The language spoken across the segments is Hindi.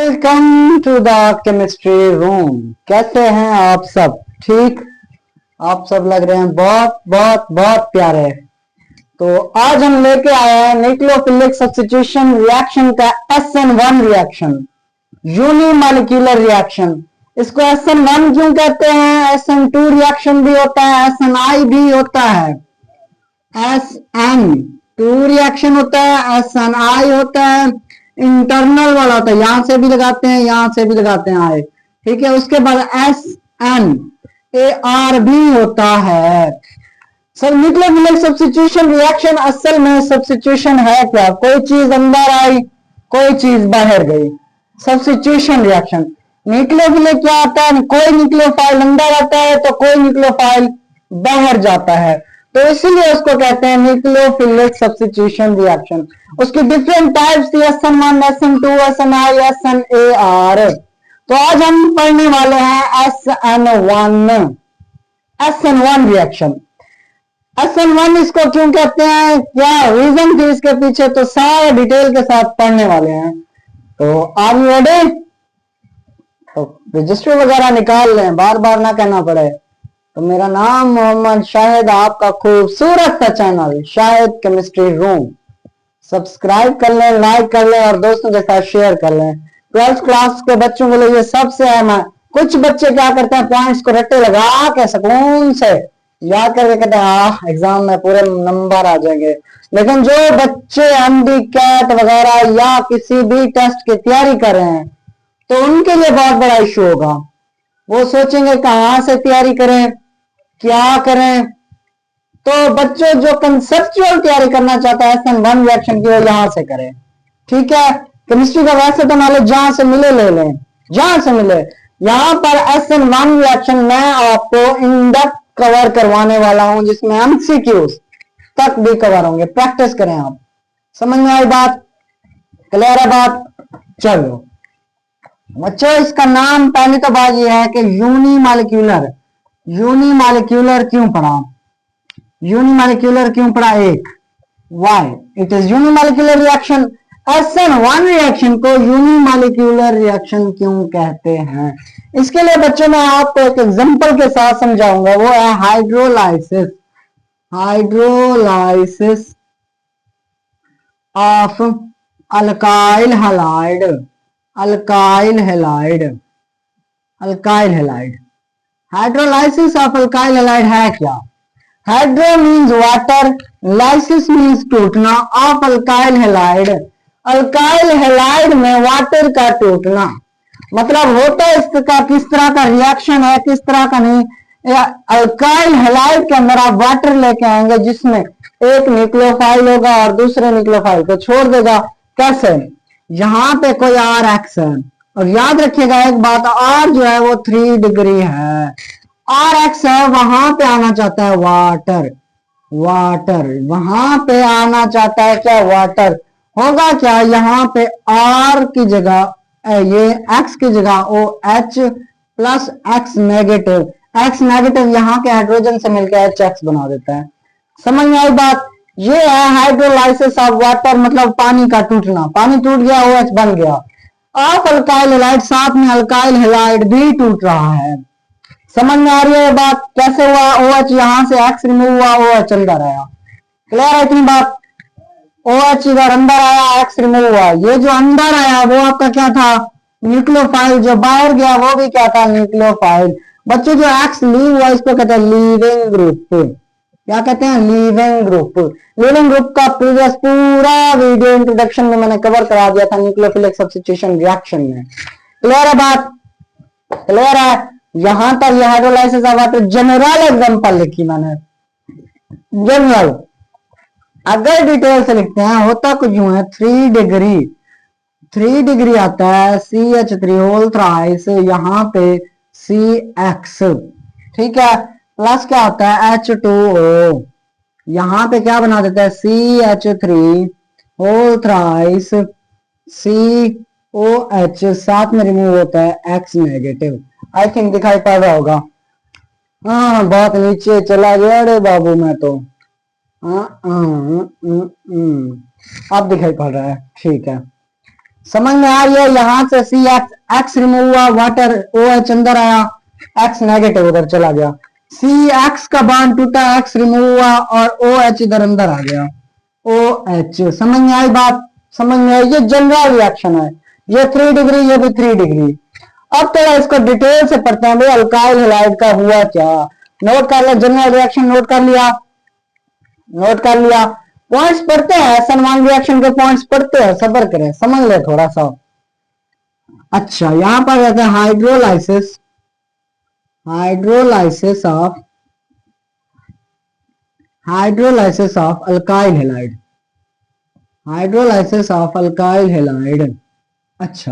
Welcome to the chemistry room. कैसे हैं आप सब? ठीक? आप सब लग रहे हैं बहुत बहुत बहुत प्यारे। तो आज हम लेके आए हैं न्यूक्लियोफिलिक सब्स्टिट्यूशन रिएक्शन का SN1 रिएक्शन, यूनिमॉलिक्यूलर रिएक्शन। इसको SN1 क्यों कहते हैं? SN2 रिएक्शन भी होता है, SNI भी होता है। SN2 रिएक्शन होता है, SNI होता है, इंटरनल वाला होता है, यहां से भी लगाते हैं, यहां से भी लगाते हैं आए, ठीक है। उसके बाद SNAR भी होता है। सर न्यूक्लियोफिलिक सब्स्टिट्यूशन रिएक्शन असल में सब्स्टिट्यूशन है क्या? कोई चीज अंदर आई, कोई चीज बाहर गई, सब्स्टिट्यूशन रिएक्शन। न्यूक्लियोफिलिक क्या आता है? कोई न्यूक्लियोफाइल अंदर आता है तो कोई न्यूक्लियोफाइल बाहर जाता है, तो इसीलिए उसको कहते हैं न्यूक्लियोफिलिक सब्स्टिट्यूशन रिएक्शन। उसकी डिफरेंट टाइप्स थी, SN1, SN2, SNI, SNAR। तो आज हम पढ़ने वाले हैं SN1 रिएक्शन। SN1 इसको क्यों कहते हैं, क्या रीजन थी इसके पीछे, तो सारे डिटेल के साथ पढ़ने वाले हैं। तो आर यू रेडी? तो रजिस्टर वगैरह निकाल लें, बार बार ना कहना पड़े। तो मेरा नाम मोहम्मद शाहिद, आपका खूबसूरत सा channel Shahid chemistry room subscribe कर लें, लाइक कर लें और दोस्तों के साथ शेयर कर लें। 12th क्लास के बच्चों के लिए ये सबसे अहम है। कुछ बच्चे क्या करते हैं, पॉइंट्स को रट्टे लगा के सुकून से याद करके कहते हैं एग्जाम में पूरे नंबर आ जाएंगे, लेकिन जो बच्चे हैंडीकैट वगैरह या किसी भी टेस्ट की तैयारी कर रहे हैं तो उनके लिए बहुत बड़ा इशू होगा। वो सोचेंगे कहां से तैयारी करें, क्या करें। तो बच्चों जो कंसेप्चुअल तैयारी करना चाहता है SN1 रिएक्शन की, वो यहां से करें, ठीक है। केमिस्ट्री का वैसे तो नॉलेज जहां से मिले ले लें, जहां से मिले। यहां पर SN1 रिएक्शन मैं आपको इन डेप्थ कवर करवाने वाला हूं, जिसमें MCQs तक भी कवर होंगे। प्रैक्टिस करें आप। समझ में आई बात? क्लियर है बात? चलो बच्चों, इसका नाम पहली तो बात यह है कि यूनिमॉलिक्यूलर क्यों पढ़ा? यूनिमॉलिक्यूलर क्यों पढ़ा? एक, why it is unimolecular reaction. SN1 reaction को यूनिमॉलिक्यूलर रिएक्शन क्यों कहते हैं? इसके लिए बच्चों मैं आपको एक एग्जांपल के साथ समझाऊंगा, वो है hydrolysis of alkyl halide. Hydrolysis of alkyl halide है क्या? Hydro means water, lysis means टूटना, of alkyl halide, alkyl halide में वाटर का टूटना। मतलब होता है इसका किस तरह का रिएक्शन है, किस तरह का नहीं। अल्काइल हैलाइड के अंदर आप वाटर लेके आएंगे जिसमें एक न्यूक्लियोफाइल होगा और दूसरे न्यूक्लियोफाइल को छोड़ देगा। कैसे? यहां पे कोई RX है, और याद रखिएगा एक बात, R जो है वो 3 डिग्री है, RX है, वहां पे आना चाहता है वाटर, वहां पे आना चाहता है क्या? वाटर। होगा क्या? यहाँ पे R की जगह ये X की जगह OH प्लस X नेगेटिव यहाँ के हाइड्रोजन से मिलकर HX बना देता है। समझ में आई बात? ये है हाइड्रोलाइसिस ऑफ वाटर, मतलब पानी का टूटना। पानी टूट गया, OH बन गया। ऑफ अल्काइल हैलाइड, साथ में अल्काइल हैलाइड भी टूट रहा है। समझ में आ रही है बात? कैसे हुआ? OH यहां से X रिमूव हुआ, OH अंदर आया। क्लियर है इतनी बात? OH इधर अंदर आया, X रिमूव हुआ। ये जो अंदर आया वो आपका क्या था? न्यूक्लियोफाइल। जो बाहर गया वो भी क्या था? न्यूक्लियोफाइल। बच्चों जो X लीव हुआ इसको कहते हैं लीविंग ग्रुप। क्या कहते हैं? लीविंग ग्रुप का प्रीवियस पूरा वीडियो इंट्रोडक्शन में मैंने कवर करा दिया था न्यूक्लियोफिलिक सब्स्टिट्यूशन रिएक्शन में। क्लियर है बात? क्लियर है? यहां तक ये hydrolysis of water general example लिखी मैंने, जनरल। अगर डिटेल से लिखते हैं होता कुछ यूं है, 3 डिग्री आता है, CH3 होल थ्राइस, यहाँ पे CX, ठीक है, प्लस क्या होता है? H2O, यहाँ पे क्या बना देता है? CH3 होल थ्राइस COH, साथ में रिमूव होता है X नेगेटिव। आई थिंक दिखाई पड़ रहा होगा। हाँ बहुत नीचे चला गया रे बाबू मैं तो। अब दिखाई पड़ रहा है, ठीक है। समझ में आ रही है? यहाँ से सी एक्स रिमूव हुआ, वाटर ओ एच अंदर आया, एक्स नेगेटिव उधर चला गया, सी एक्स का बॉन्ड टूटा, एक्स रिमूव हुआ और ओ एच इधर अंदर आ गया, ओ एच। समझ में आई बात? समझ में आई? ये जनरल रिएक्शन है, ये 3 डिग्री, ये भी 3 डिग्री। अब थोड़ा इसको डिटेल से पढ़ते हैं भाई, अल्काइल हैलाइड का हुआ क्या। नोट कर लिया, जनरल रिएक्शन नोट कर लिया, नोट कर लिया। पॉइंट्स पढ़ते हैं, SN1 रिएक्शन के पॉइंट्स पढ़ते हैं, सब्र करें, समझ ले थोड़ा सा। अच्छा, यहां पर रहते हैं hydrolysis, hydrolysis of alkyl halide, hydrolysis of alkyl halide. अच्छा,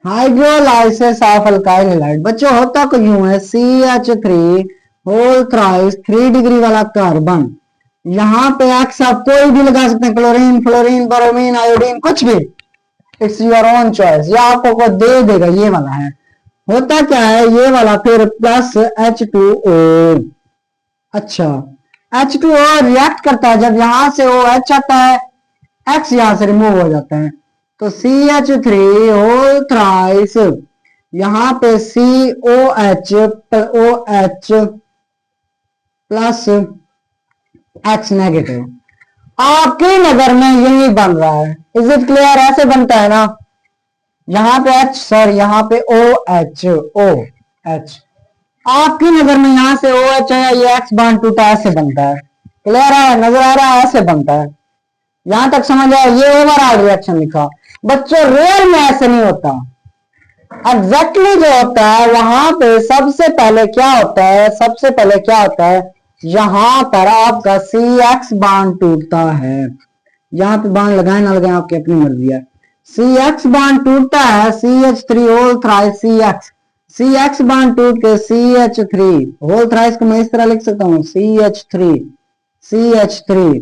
हाइड्रोलाइसिस ऑफ अल्काइल हैलाइड बच्चों होता को यूं है, CH3 होल थ्राइस 3 डिग्री वाला कार्बन, यहाँ पे एक्स आप कोई भी लगा सकते हैं, क्लोरीन, फ्लोरीन, ब्रोमीन, आयोडीन, कुछ भी, इट्स योर ओन चॉइस, ये आपको दे देगा। ये वाला है, होता क्या है ये वाला, फिर प्लस H2O। अच्छा, H2O रिएक्ट करता है, जब यहां से OH आता है, X यहां से रिमूव हो जाता है, तो CH3 होल थ्राइस, यहां पे COH प्लस X नेगेटिव। आपकी नजर में यही बन रहा है, इज इट क्लियर? ऐसे बनता है ना, यहाँ पे H, सॉरी यहाँ पे OH, आपकी नजर में यहाँ से OH है, ये X बांड टूटा, ऐसे बनता है। क्लियर है? नजर आ रहा है? ऐसे बनता है। यहां तक समझ आया? ये ओवरऑल रिएक्शन लिखा। बच्चों रियल में ऐसे नहीं होता, एग्जैक्टली जो होता है वहां पे सबसे पहले क्या होता है, सबसे पहले क्या होता है, यहां पर आपका CX बांड टूटता है। यहां पे बांड लगाए ना लगाए आपकी अपनी मर्जी है। CX बांड टूटता है, CH3 whole thrice CX bond टूट के CH3 होल थ्राइस को मैं इस तरह लिख सकता हूं, CH3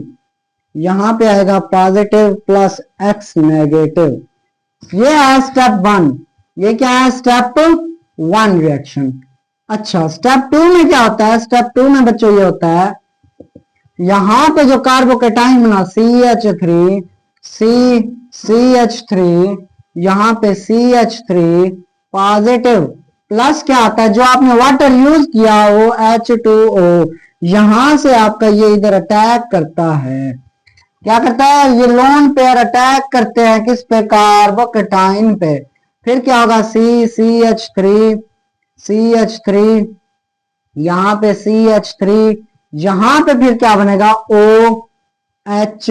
यहां पे आएगा पॉजिटिव प्लस X नेगेटिव। ये है स्टेप 1। ये क्या है? Step 1 reaction. अच्छा, स्टेप 2 में क्या होता है? स्टेप 2 में बच्चों ये होता है, यहां पे जो कार्बोकेटाइन बना CH3, यहां पे CH3 पॉजिटिव प्लस क्या आता है, जो आपने वाटर यूज किया वो H2O, यहां से आपका ये इधर अटैक करता है। क्या करता है? ये लोन पेयर अटैक करते हैं किस पे? कार्बोकेटाइन पे। फिर क्या होगा? CH3 यहां पे CH3, यहां पे फिर क्या बनेगा? OH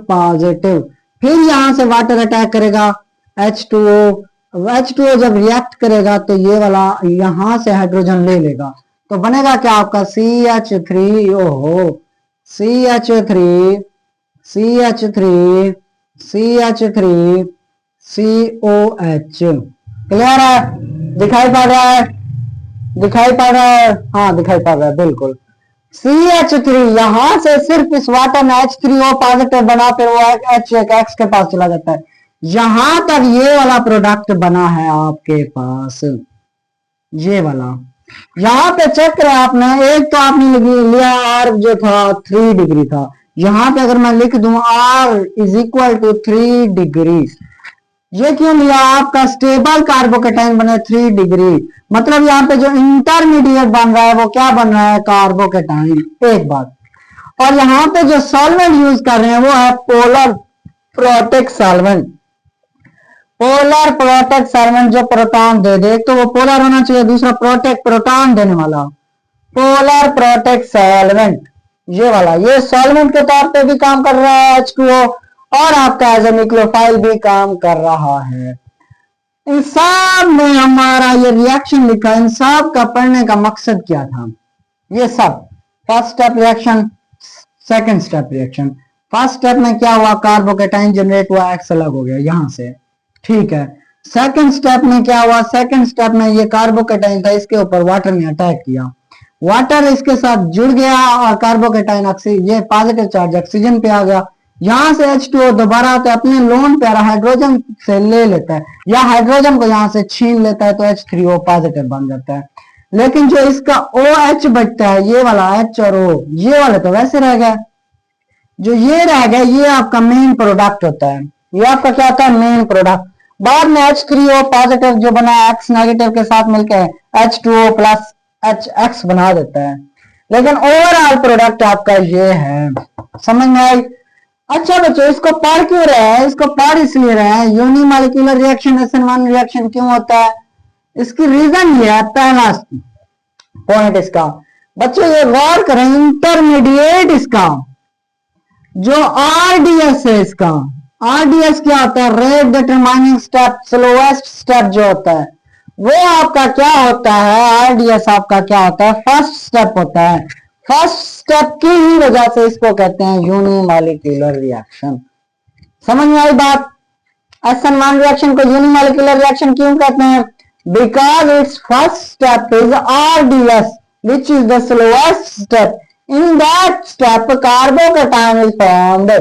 positive. फिर यहां से वाटर अटैक करेगा H2O जब रिएक्ट करेगा तो ये वाला यहां से हाइड्रोजन ले लेगा, तो बनेगा क्या आपका? CH3, ओहो, CH3 COH। क्लियर है? दिखाई पड़ रहा है? दिखाई पड़ रहा है? हाँ दिखाई पड़ रहा है, बिल्कुल। CH3 यहां से सिर्फ इस वाटर में H3O पॉजिटिव बना, फिर वो X के पास चला जाता है। यहां तक ये वाला प्रोडक्ट बना है आपके पास, ये वाला। यहां पे चेक करें आपने, एक तो आपने लिया R जो था 3 डिग्री था, यहां पे अगर मैं लिख दूं R is equal to 3 degree, ये क्यों लिया? आपका स्टेबल कार्बोकेटाइन बने 3 डिग्री, मतलब यहाँ पे जो इंटरमीडिएट बन रहा है वो क्या बन रहा है? कार्बोकेटाइन। एक बात, और यहाँ पे जो सॉल्वेंट यूज कर रहे हैं वो है polar protect solvent. Polar protect solvent जो प्रोटॉन दे दे, एक तो वो पोलर होना चाहिए, दूसरा प्रोटॉन देने वाला। पोलर प्रोटेक्ट सॉल्वेंट ये वाला, ये सॉल्वेंट के तौर पे भी काम कर रहा है H2O, और आपका एज ए न्यूक्लियोफाइल भी काम कर रहा है। इन सब में हमारा ये रिएक्शन लिखा, इन सब का पढ़ने का मकसद क्या था? ये सब first step reaction, second step reaction. First step में क्या हुआ? कार्बोकेटाइन जनरेट हुआ, X अलग हो गया यहां से, ठीक है। सेकंड स्टेप में क्या हुआ? सेकंड स्टेप में ये कार्बोकेटाइन था, इसके ऊपर वाटर ने अटैक किया, वाटर इसके साथ जुड़ गया और कार्बोकेटाइन ये पॉजिटिव चार्ज ऑक्सीजन पे आ गया। यहां से H2O दोबारा आते अपने लोन प्यारा हाइड्रोजन से ले लेता है, या हाइड्रोजन को यहां से छीन लेता है, तो H3O पॉजिटिव बन जाता है। लेकिन जो इसका OH बचता है, ये वाला H और O, ये वाले तो वैसे रह गए, जो ये रह गए ये आपका मेन प्रोडक्ट होता है, ये आपका क्या होता है, मेन प्रोडक्ट। बाद में H3O पॉजिटिव जो बना X नेगेटिव के साथ मिलकर H2O प्लस HX बना देता है। लेकिन ओवरऑल प्रोडक्ट आपका ये है, समझ में आई। अच्छा बच्चों, इसको पढ़ क्यों रहे हैं, इसको पढ़ इसलिए रहे हैं, यूनिमॉलिक्यूलर रिएक्शन SN1 रिएक्शन क्यों होता है, इसकी रीजन ये है। पहला पॉइंट इसका बच्चों ये गौर करें, इंटरमीडिएट इसका जो RDS है, इसका RDS क्या होता है, rate determining step, slowest step जो होता है वो आपका क्या होता है, RDS आपका क्या होता है, फर्स्ट स्टेप होता है। फर्स्ट स्टेप की ही वजह से इसको कहते हैं यूनिमॉलिक्यूलर रिएक्शन। समझ में आई बात। SN1 रिएक्शन को यूनिमॉलिक्यूलर रिएक्शन क्यों कहते हैं, because it's first step is RDS which is the slowest step. In that step carbocation is formed,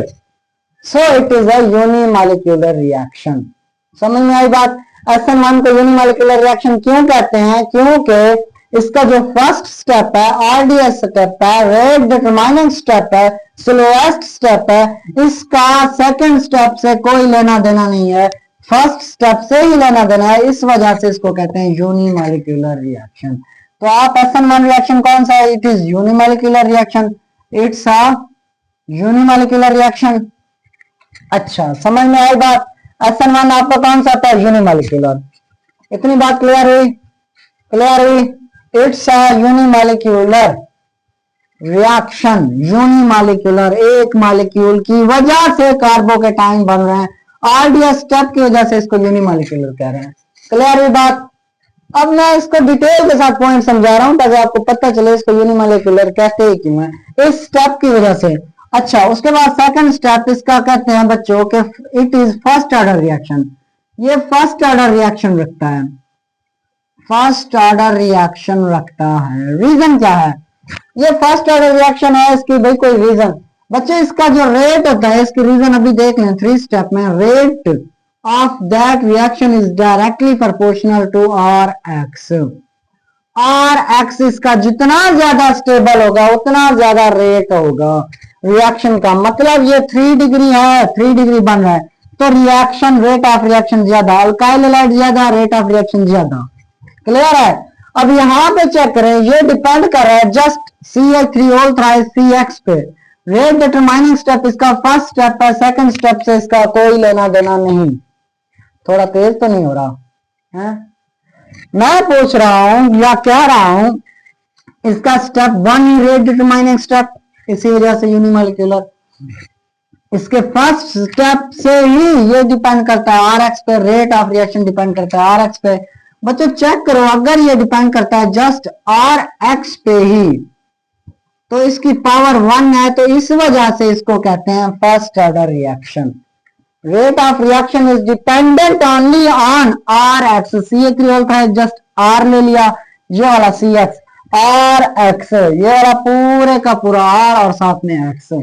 so it is a unimolecular reaction. समझ में आई बात। SN1 को यूनिमॉलिक्यूलर रिएक्शन क्यों कहते हैं, क्योंकि इसका जो फर्स्ट स्टेप है RDS स्टेप है, रेट डिटरमाइनिंग स्टेप है, स्लोएस्ट स्टेप है, इसका सेकंड स्टेप से कोई लेना देना नहीं है, फर्स्ट स्टेप से ही लेना देना है, इस वजह से इसको कहते हैं यूनिमॉलिक्यूलर रिएक्शन। तो आप SN1 रिएक्शन कौन सा है, it is unimolecular reaction, it's a unimolecular reaction. अच्छा समझ में आई बात। SN1 आपका कौन सा था, यूनिमॉलिक्यूलर। इतनी बात क्लियर हुई, क्लियर हुई। It's a unimolecular reaction, unimolecular, एक मॉलिक्यूल की वजह से कार्बोकेटाइन बन रहे हैं, RDS स्टेप की वजह से इसको यूनिमॉलिक्यूलर कह रहे हैं। क्लियर हुई बात। अब मैं इसको डिटेल के साथ पॉइंट समझा रहा हूं ताकि आपको पता चले इसको यूनिमॉलिक्यूलर कहते हैं क्यों है, इस स्टेप की वजह से। अच्छा उसके बाद सेकंड स्टेप इसका कहते हैं बच्चों के it is first order reaction. ये फर्स्ट ऑर्डर रिएक्शन रखता है, फर्स्ट ऑर्डर रिएक्शन रखता है। रीजन क्या है, ये फर्स्ट ऑर्डर रिएक्शन है, इसकी भाई कोई रीजन बच्चे, इसका जो रेट होता है, इसकी रीजन अभी देख लें 3 स्टेप में। Rate of that reaction is directly proportional to Rx. Rx इसका जितना ज्यादा स्टेबल होगा उतना ज्यादा रेट होगा रिएक्शन का। मतलब ये 3 डिग्री है, 3 डिग्री बन रहा है तो रिएक्शन रेट ऑफ रिएक्शन ज्यादा, अल्काइल हैलाइड ज्यादा, रेट ऑफ रिएक्शन ज्यादा। क्लियर है। अब यहाँ पे चेक करें, ये डिपेंड कर रहा है जस्ट CH3 थ्राइस CX पे। रेट डिटरमाइनिंग स्टेप इसका फर्स्ट स्टेप है, सेकंड स्टेप से इसका कोई लेना देना नहीं। थोड़ा तेज तो नहीं हो रहा है, मैं पूछ रहा हूं या कह रहा हूं इसका स्टेप 1 ही रेट डिटरमाइनिंग स्टेप, इसी वजह से यूनिमॉलिक्यूलर। इसके फर्स्ट स्टेप से ही ये डिपेंड करता है Rx पे, रेट ऑफ रिएक्शन डिपेंड करता है Rx पे। बच्चों चेक करो, अगर ये डिपेंड करता है जस्ट Rx पे ही तो इसकी पावर 1 है, तो इस वजह से इसको कहते हैं first order reaction. Rate of reaction is dependent only on Rx. CH3 just R ले लिया, ये वाला CX, Rx, ये वाला पूरे का पूरा R और साथ में X।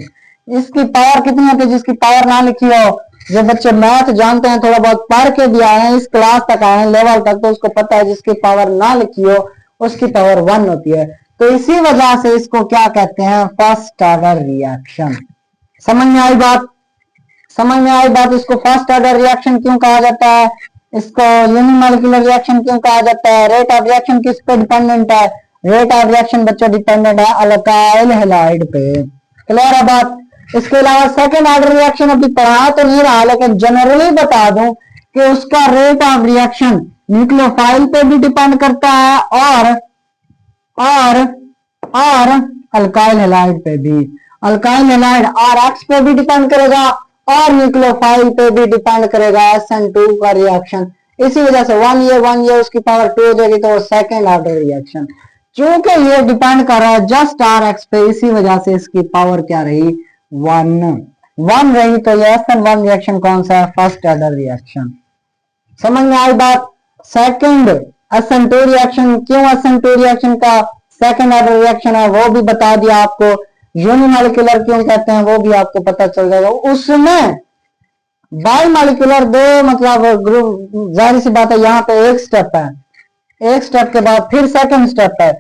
इसकी पावर कितनी होती है, जिसकी पावर ना लिखी हो, जो बच्चे मैथ जानते हैं, थोड़ा बहुत पढ़ के भी आए हैं, इस क्लास तक आए हैं, लेवल तक, तो उसको पता है जिसकी पावर ना लिखी हो उसकी पावर 1 होती है। तो इसी वजह से इसको क्या कहते हैं, फर्स्ट ऑर्डर रिएक्शन। समझ में आई बात, समझ में आई बात। इसको फर्स्ट ऑर्डर रिएक्शन क्यों कहा जाता है, इसको यूनिमॉलिक्यूलर रिएक्शन क्यों कहा जाता है। रेट ऑफ रिएक्शन किस पे डिपेंडेंट है, रेट ऑफ रिएक्शन बच्चों डिपेंडेंट है अल्काइल हैलाइड पे। क्लियर है बात। इसके अलावा सेकंड ऑर्डर रिएक्शन अभी पढ़ा तो नहीं रहा, लेकिन जनरली बता दूं कि उसका रेट ऑफ रिएक्शन न्यूक्लियोफाइल पे भी डिपेंड करता है और अल्काइल हैलाइड पे भी। अल्काइल हैलाइड Rx पे भी डिपेंड करेगा और न्यूक्लियोफाइल पे भी डिपेंड करेगा SN2 का रिएक्शन। इसी वजह से 1 ये उसकी पावर 2 हो जाएगी, तो सेकंड ऑर्डर रिएक्शन। चूंकि ये डिपेंड कर रहा है जस्ट Rx पे, इसी वजह से इसकी पावर क्या रही, 1 रही। तो ये SN1 रिएक्शन कौन सा है, फर्स्ट ऑर्डर रिएक्शन। समझ में आई बात। सेकंड SN2 रिएक्शन, क्यों SN2 रिएक्शन का सेकंड ऑर्डर रिएक्शन है वो भी बता दिया आपको। यूनिमॉलिक्यूलर क्यों कहते हैं वो भी आपको पता चल जाएगा। उसमें बाइमॉलिक्यूलर 2 मतलब ग्रुप, जाहिर सी बात है यहाँ पे एक स्टेप है, एक स्टेप के बाद फिर सेकंड स्टेप है।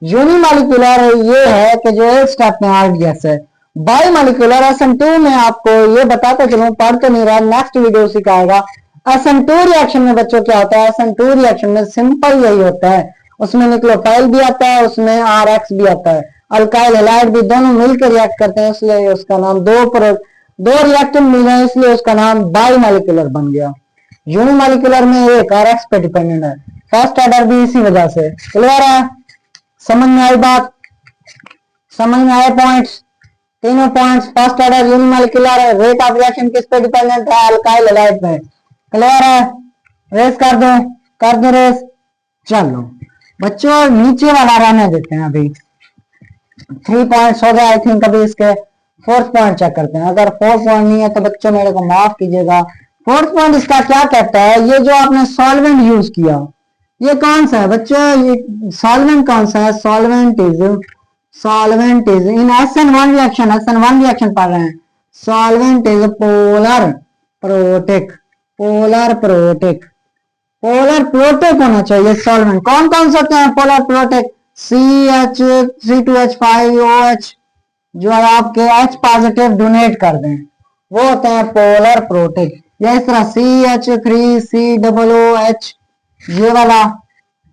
यूनिमॉलिक्यूलर ये है कि जो एक स्टेप में RDS है बाई मालिकुलर SN2 में आपको ये बताता चलूं, पढ़ तो नहीं रहा, नेक्स्ट वीडियो सिखाएगा। SN2 रिएक्शन में बच्चों क्या होता है, SN2 रिएक्शन में सिंपल यही होता है, उसमें न्यूक्लियोफाइल भी आता है, उसमें RX भी आता है, अल्काइल हैलाइड भी, दोनों मिलकर रिएक्ट करते हैं, इसलिए उसका नाम दो रिएक्टेंट मिल रहे हैं, इसलिए उसका नाम बाई मालिकुलर बन गया। यूनिमालिकुलर में एक RX पे डिपेंडेंट है, फर्स्ट ऑर्डर भी इसी वजह से। क्लियर है, समझ में आई बात, समझ में आए पॉइंट्स, तीनों पॉइंट्स। फर्स्ट ऑर्डर यूनिमोलिकुलर है, रेट ऑफ रिएक्शन किस पे डिपेंडेंट है, अल्काइल हैलाइड पे। क्लियर है, रेस कर दो रेस। चलो बच्चों नीचे वाला रहने देते हैं, अभी 3 पॉइंट्स हो गए आई थिंक, अभी इसके 4th पॉइंट चेक करते हैं। अगर 4th पॉइंट नहीं है तो बच्चों मेरे को माफ कीजिएगा। 4th पॉइंट इसका क्या कहता है, ये जो आपने सॉल्वेंट यूज किया, ये कौन सा है बच्चों, ये सॉल्वेंट कौन सा है, solvent is in SN1 reaction पढ़ रहे हैं। सॉल्वेंट इज पोलर प्रोटिक होना चाहिए सॉल्वेंट। कौन कौन से होते हैं पोलर प्रोटिक, C2H5OH, जो आपके H पॉजिटिव डोनेट कर दें वो होते हैं पोलर प्रोटिक। या इस तरह CH3COOH, ये वाला,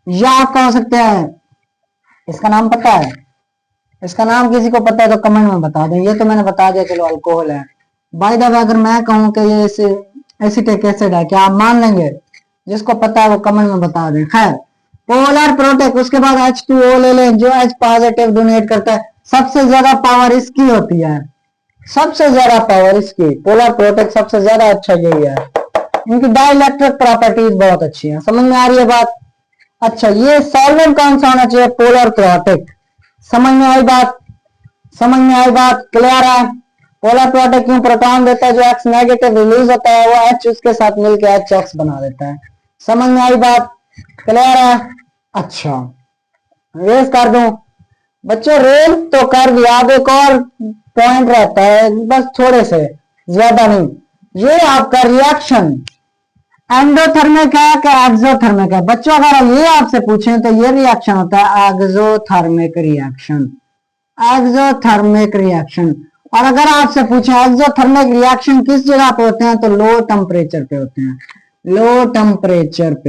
या आपका हो सकता है, इसका नाम पता है, इसका नाम किसी को पता है तो कमेंट में बता दें। ये तो मैंने बता दिया, चलो अल्कोहल है। बाय द वे अगर मैं कहूं कि ये एसिटिक एसिड है, क्या आप मान लेंगे? जिसको पता है वो कमेंट में बता दें। खैर, पोलर प्रोटिक, उसके बाद H2O ले लें, जो H पॉजिटिव डोनेट करता है, सबसे ज्यादा पावर इसकी होती है, सबसे ज्यादा पावर इसकी, पोलर प्रोटिक सबसे ज्यादा अच्छा यही है, इनकी डाइलेक्ट्रिक प्रॉपर्टीज बहुत अच्छी है। समझ में आ रही है बात? अच्छा, ये सॉल्वेंट कौन सा होना चाहिए, पोलर प्रोटिक। समझ में आई बात, क्लियर है? पोलर प्रोटिक क्यों प्रोटॉन देता है, जो X नेगेटिव रिलीज होता है वो H उसके साथ मिलकर HX बना देता है। समझ में आई बात, क्लियर है? अच्छा, रेस कर दूं बच्चों, रेस तो कर दिया, अब एक और पॉइंट रहता है, बस थोड़े से, ज्यादा नहीं। ये आपका रिएक्शन एंडोथर्मिक है कि एक्सोथर्मिक है? बच्चों अगर ये आपसे पूछें तो ये रिएक्शन होता है एक्सोथर्मिक रिएक्शन। और अगर आपसे पूछें एक्सोथर्मिक रिएक्शन किस जगह पे होते हैं, तो लो टेम्परेचर पे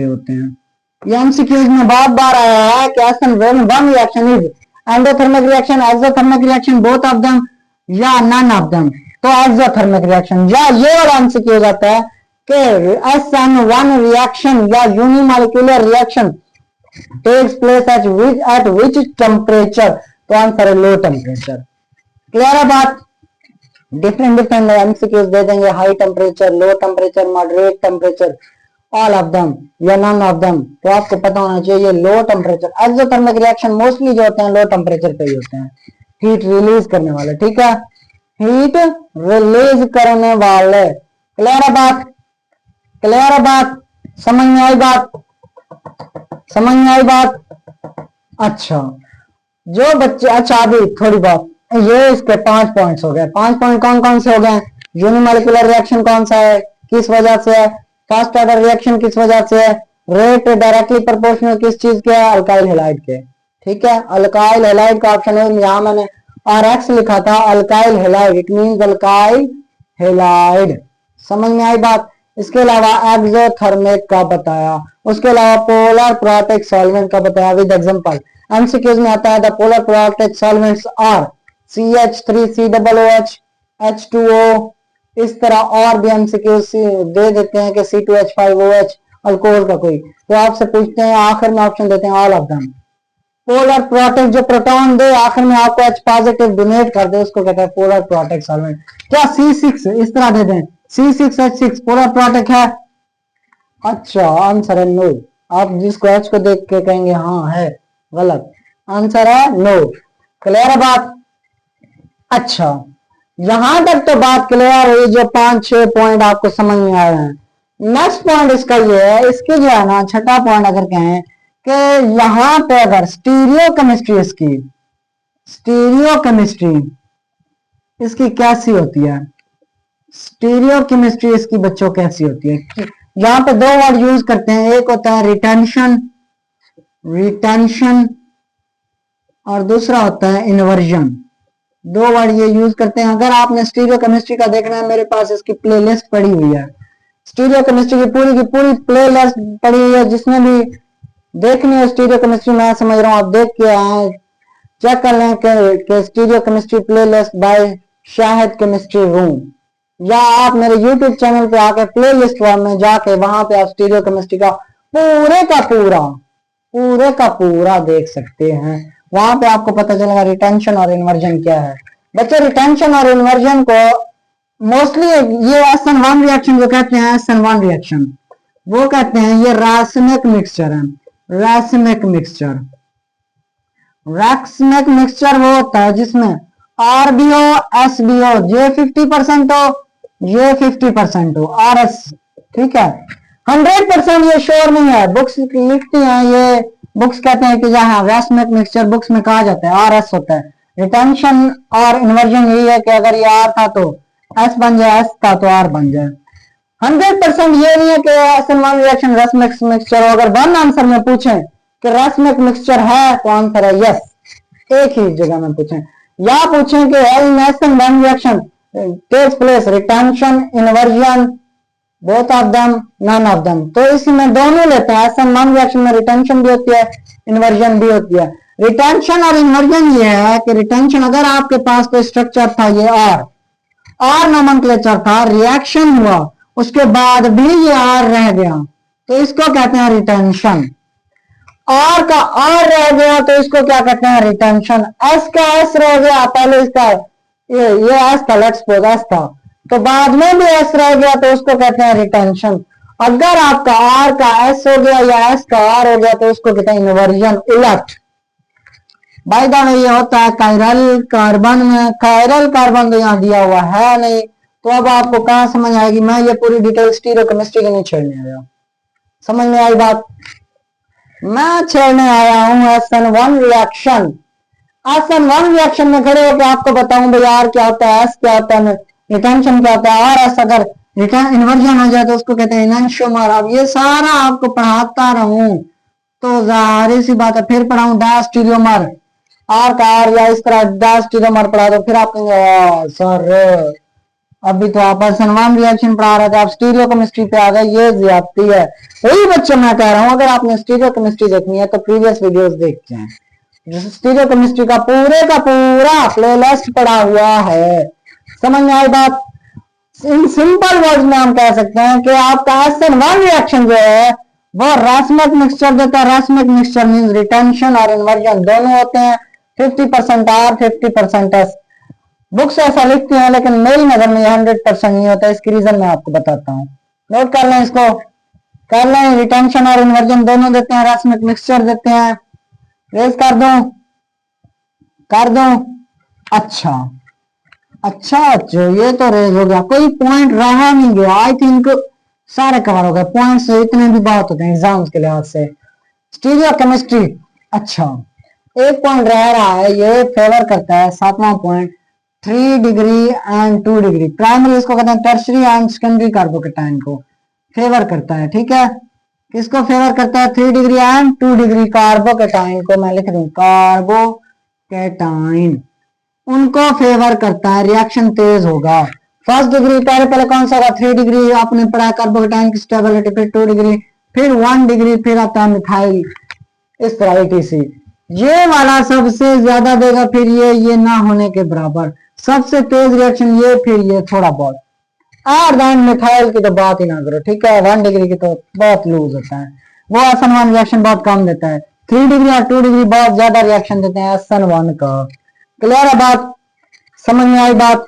होते हैं, ये एमसीक्यूज में बहुत बार आया है कि SN1 reaction is endothermic reaction, exothermic reaction, both of them या नन ऑफ देम, तो एक्सोथर्मिक रिएक्शन। या ये वाला एमसीक्यूज आता है कि SN1 रिएक्शन या unimolecular reaction takes place at which temperature, तो आंसर है लो टेम्परेचर। क्लियर है बात? डिफरेंट एमसीक्यूज दे देंगे, high temperature, low temperature, moderate temperature, all of them या नन ऑफ देम, तो आपको पता होना चाहिए low temperature. Exothermic reaction mostly जो होते हैं लो टेम्परेचर पे ही होते हैं, हीट रिलीज करने वाले, ठीक है, हीट रिलीज करने वाले। क्लियर है बात, समझ में आई बात, अच्छा जो बच्चे, अच्छा अभी थोड़ी बात, ये इसके 5 पॉइंट्स हो गए। 5 पॉइंट कौन कौन से हो गए? यूनिमोलिकुलर रिएक्शन कौन सा है, किस वजह से है, फर्स्ट ऑर्डर रिएक्शन किस वजह से है, रेट डायरेक्टली प्रोपोर्शनल किस चीज के है, अल्काइल हैलाइड के। ठीक है, अल्काइल हैलाइड का ऑप्शन है, यहां मैंने RX लिखा था, alkyl halide, it means alkyl halide. समझ में आई बात? इसके अलावा एक्सोथर्मिक का बताया, उसके अलावा पोलर प्रोटिक सॉल्वेंट का बताया विद एग्जांपल। एमसीक्यूज में आता है the polar protic solvents are CH3COOH, H2O, इस तरह और भी एमसीक्यूज दे देते हैं कि C2H5OH, अल्कोहल का कोई, तो आपसे पूछते हैं, आखिर में ऑप्शन देते हैं all of them. Polar protic जो प्रोटॉन दे आखिर में आपको H पॉजिटिव डोनेट कर दे, उसको कहते हैं पोलर प्रोटिक सॉल्वेंट। क्या C6 इस तरह दे दें, C6H6 पोलर प्रोटिक है? अच्छा, आंसर है नो। आप जिसको H को देख के कहेंगे हाँ है, गलत, आंसर है नो। क्लियर है बात? अच्छा, यहां तक तो बात क्लियर हुई, जो 5-6 पॉइंट आपको समझ में आए हैं। नेक्स्ट पॉइंट इसका ये है, इसके जो है ना, छठा पॉइंट अगर कहें कि यहां पे अगर स्टीरियो केमिस्ट्री इसकी कैसी होती है, स्टीरियो केमिस्ट्री इसकी बच्चों कैसी होती है? यहां पे 2 वर्ड यूज करते हैं, एक होता है रिटेंशन और दूसरा होता है इन्वर्जन। दो वर्ड ये यूज करते हैं। अगर आपने स्टीरियो केमिस्ट्री का देखना है, मेरे पास इसकी प्लेलिस्ट पड़ी हुई है, स्टीरियो केमिस्ट्री की पूरी प्लेलिस्ट पड़ी हुई है। जिसमें भी देखनी है स्टीरियो केमिस्ट्री, मैं समझ रहा हूँ आप देख के आए, चेक कर लें कि stereo chemistry playlist by Shahid chemistry room, या आप मेरे यूट्यूब चैनल पे आके प्ले लिस्ट में जाके वहां पे आप स्टीरियो केमिस्ट्री का पूरे का पूरा देख सकते हैं। वहां पे आपको पता चलेगा रिटेंशन और इन्वर्जन क्या है। बच्चे रिटेंशन और इन्वर्जन को मोस्टली ये SN1 रिएक्शन जो कहते हैं, SN1 रिएक्शन वो कहते हैं ये रासायनिक मिक्सचर है। रासायनिक मिक्सचर वो होता है जिसमें RBO SBO ये 50% हो, ये 50% हो, RS, ठीक है। 100% ये श्योर नहीं है, बुक्स लिखती हैं, ये बुक्स कहते हैं कि जहां रासायनिक मिक्सचर बुक्स में कहा जाता है RS होता है। रिटेंशन और इन्वर्जन यही है कि अगर ये R था तो S बन जाए, S था तो R बन जाए। 100% ये नहीं है कि SN1 रिएक्शन रासायनिक मिक्सचर हो। अगर वन आंसर में पूछें कि रासायनिक मिक्सचर है तो आंसर है यस, एक ही जगह में पूछें। या पूछें कि SN1 reaction takes place retention inversion both of them none of them, तो इसमें दोनों लेते हैं। SN1 रिएक्शन में रिटेंशन भी होती है, इन्वर्जन भी होती है। रिटेंशन और इन्वर्जन ये है कि रिटेंशन अगर आपके पास कोई स्ट्रक्चर था, ये आर नोमेनक्लेचर था, रिएक्शन हुआ, उसके बाद भी ये आर रह गया तो इसको कहते हैं रिटेंशन। आर का आर रह गया तो इसको क्या कहते हैं रिटेंशन। एस का एस रह गया, पहले इसका ये एस था, लेट्स सपोज एस था, तो बाद में भी एस रह गया तो उसको कहते हैं रिटेंशन। अगर आपका आर का एस हो गया या एस का आर हो गया तो उसको कहते हैं इन्वर्जन, उलट। बाय द वे ये होता है कायरल कार्बन में, कायरल कार्बन तो यहाँ दिया हुआ है नहीं, तो अब आपको कहां समझ आएगी। मैं ये पूरी डिटेल स्टीरियो केमिस्ट्री की नहीं छेड़ने आया, समझ में आई बात। मैं छेड़ने आया हूं SN1 रिएक्शन। SN1 रिएक्शन में खड़े होकर आपको बताऊं भाई आर क्या होता है, एस क्या होता है, रिटेंशन क्या होता है, और एस अगर रिटर्न इन्वर्जन हो जाए तो उसको कहते हैं इनैंशियोमर। अब ये सारा आपको पढ़ाता रहूं तो जाहिर सी बात है फिर पढ़ाऊं डायस्टीरियोमर, आर का आर या इस तरह डायस्टीरियोमर पढ़ा दो, फिर आप कहेंगे सर अभी तो आप SN1 रिएक्शन पढ़ा रहे थे, आप स्टीरियो केमिस्ट्री पे आ गए, ये ज्यादती है। वही बच्चे मैं कह रहा हूं, अगर आपने स्टीरियो केमिस्ट्री देखनी है तो प्रीवियस वीडियोस देखते हैं। स्टीरियो केमिस्ट्री का पूरा प्लेलिस्ट पड़ा हुआ है, समझ में आई बात। इन सिंपल वर्ड्स में हम कह सकते हैं कि आपका SN1 रिएक्शन जो है वो रासायनिक मिक्सचर देता है। रासायनिक मिक्सचर मींस रिटेंशन और इन्वर्जन दोनों होते हैं, 50% R 50% S। बुक्स ऐसा लिखती हैं लेकिन मेरी नजर में 100% नहीं होता, इसकी रीजन मैं आपको बताता हूँ, नोट कर लें, इसको कर लें। रिटेंशन और इन्वर्जन दोनों देते हैं, रासायनिक मिक्सचर देते हैं। रेज कर दूं अच्छा जो ये तो रेज हो गया, कोई पॉइंट रहा नहीं गया, आई थिंक सारे कवर हो गए। पॉइंट्स इतने भी बात होते हैं एग्जाम्स के लिहाज से। स्टीरियो केमिस्ट्री, अच्छा एक पॉइंट रह रहा है, ये फेवर करता है 7वां point, 3 degree and 2 degree. Primary इसको कहते हैं, टर्शरी एंड सेकेंडरी कार्बोकेटाइन को फेवर करता है, ठीक है। किसको फेवर करता है, 3 डिग्री एंड 2 डिग्री कार्बोकेटाइन को मैं लिख दूं कार्बोकेटाइन, उनको फेवर करता है, रिएक्शन तेज होगा। फर्स्ट डिग्री पहले कौन सा होगा, 3 डिग्री आपने पढ़ा कार्बोकेटाइन की स्टेबिलिटी, फिर 2 डिग्री, फिर 1 डिग्री, फिर आता है मिथाइल, इस तरह ETC। ये वाला सबसे ज्यादा देगा, फिर ये ना होने के बराबर, सबसे तेज रिएक्शन ये, फिर ये थोड़ा बहुत। और देन मिथाइल की तो बात ही ना करो, ठीक है। 1 डिग्री की तो बहुत लूज होता है, वो SN1 रिएक्शन बहुत कम देता है। 3 डिग्री और 2 डिग्री बहुत ज्यादा रिएक्शन देते हैं SN1 का। क्लियर है बात, समझ में आई बात।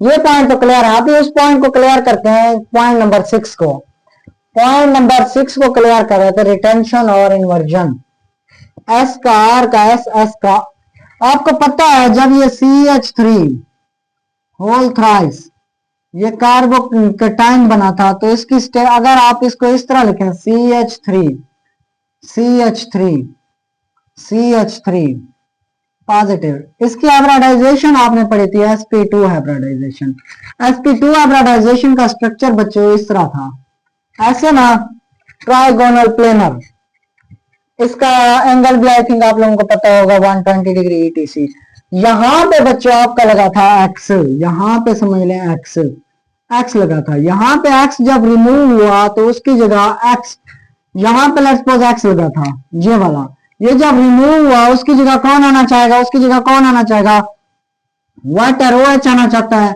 ये पॉइंट तो क्लियर है। अभी उस पॉइंट को क्लियर करते हैं, पॉइंट नंबर 6 को। पॉइंट नंबर 6 को क्लियर कर रहे थे, रिटेंशन और इन्वर्जन। S का R का S का, आपको पता है जब ये CH3 होल थ्राइस ये कार्बोकेटाइन बना था तो इसकी अगर आप इसको इस तरह लिखें CH3 पॉजिटिव, इसकी हाइब्रिडाइजेशन आपने पढ़ी थी sp2 हाइब्रिडाइजेशन। sp2 हाइब्रिडाइजेशन का स्ट्रक्चर बच्चों इस तरह था, ऐसे ना ट्राइगोनल प्लेनर। इसका एंगल भी आई थिंक आप लोगों को पता होगा 120 डिग्री ETC। यहां पे बच्चों आपका लगा था एक्स, यहां पे समझ लें एक्स, एक्स लगा था। यहां पे एक्स जब रिमूव हुआ तो उसकी जगह एक्स, यहां पे लेट्स सपोज एक्स लगा था ये वाला, ये जब रिमूव हुआ उसकी जगह कौन आना चाहेगा, उसकी जगह कौन आना चाहेगा, वाटर, ओ एच आना चाहता है।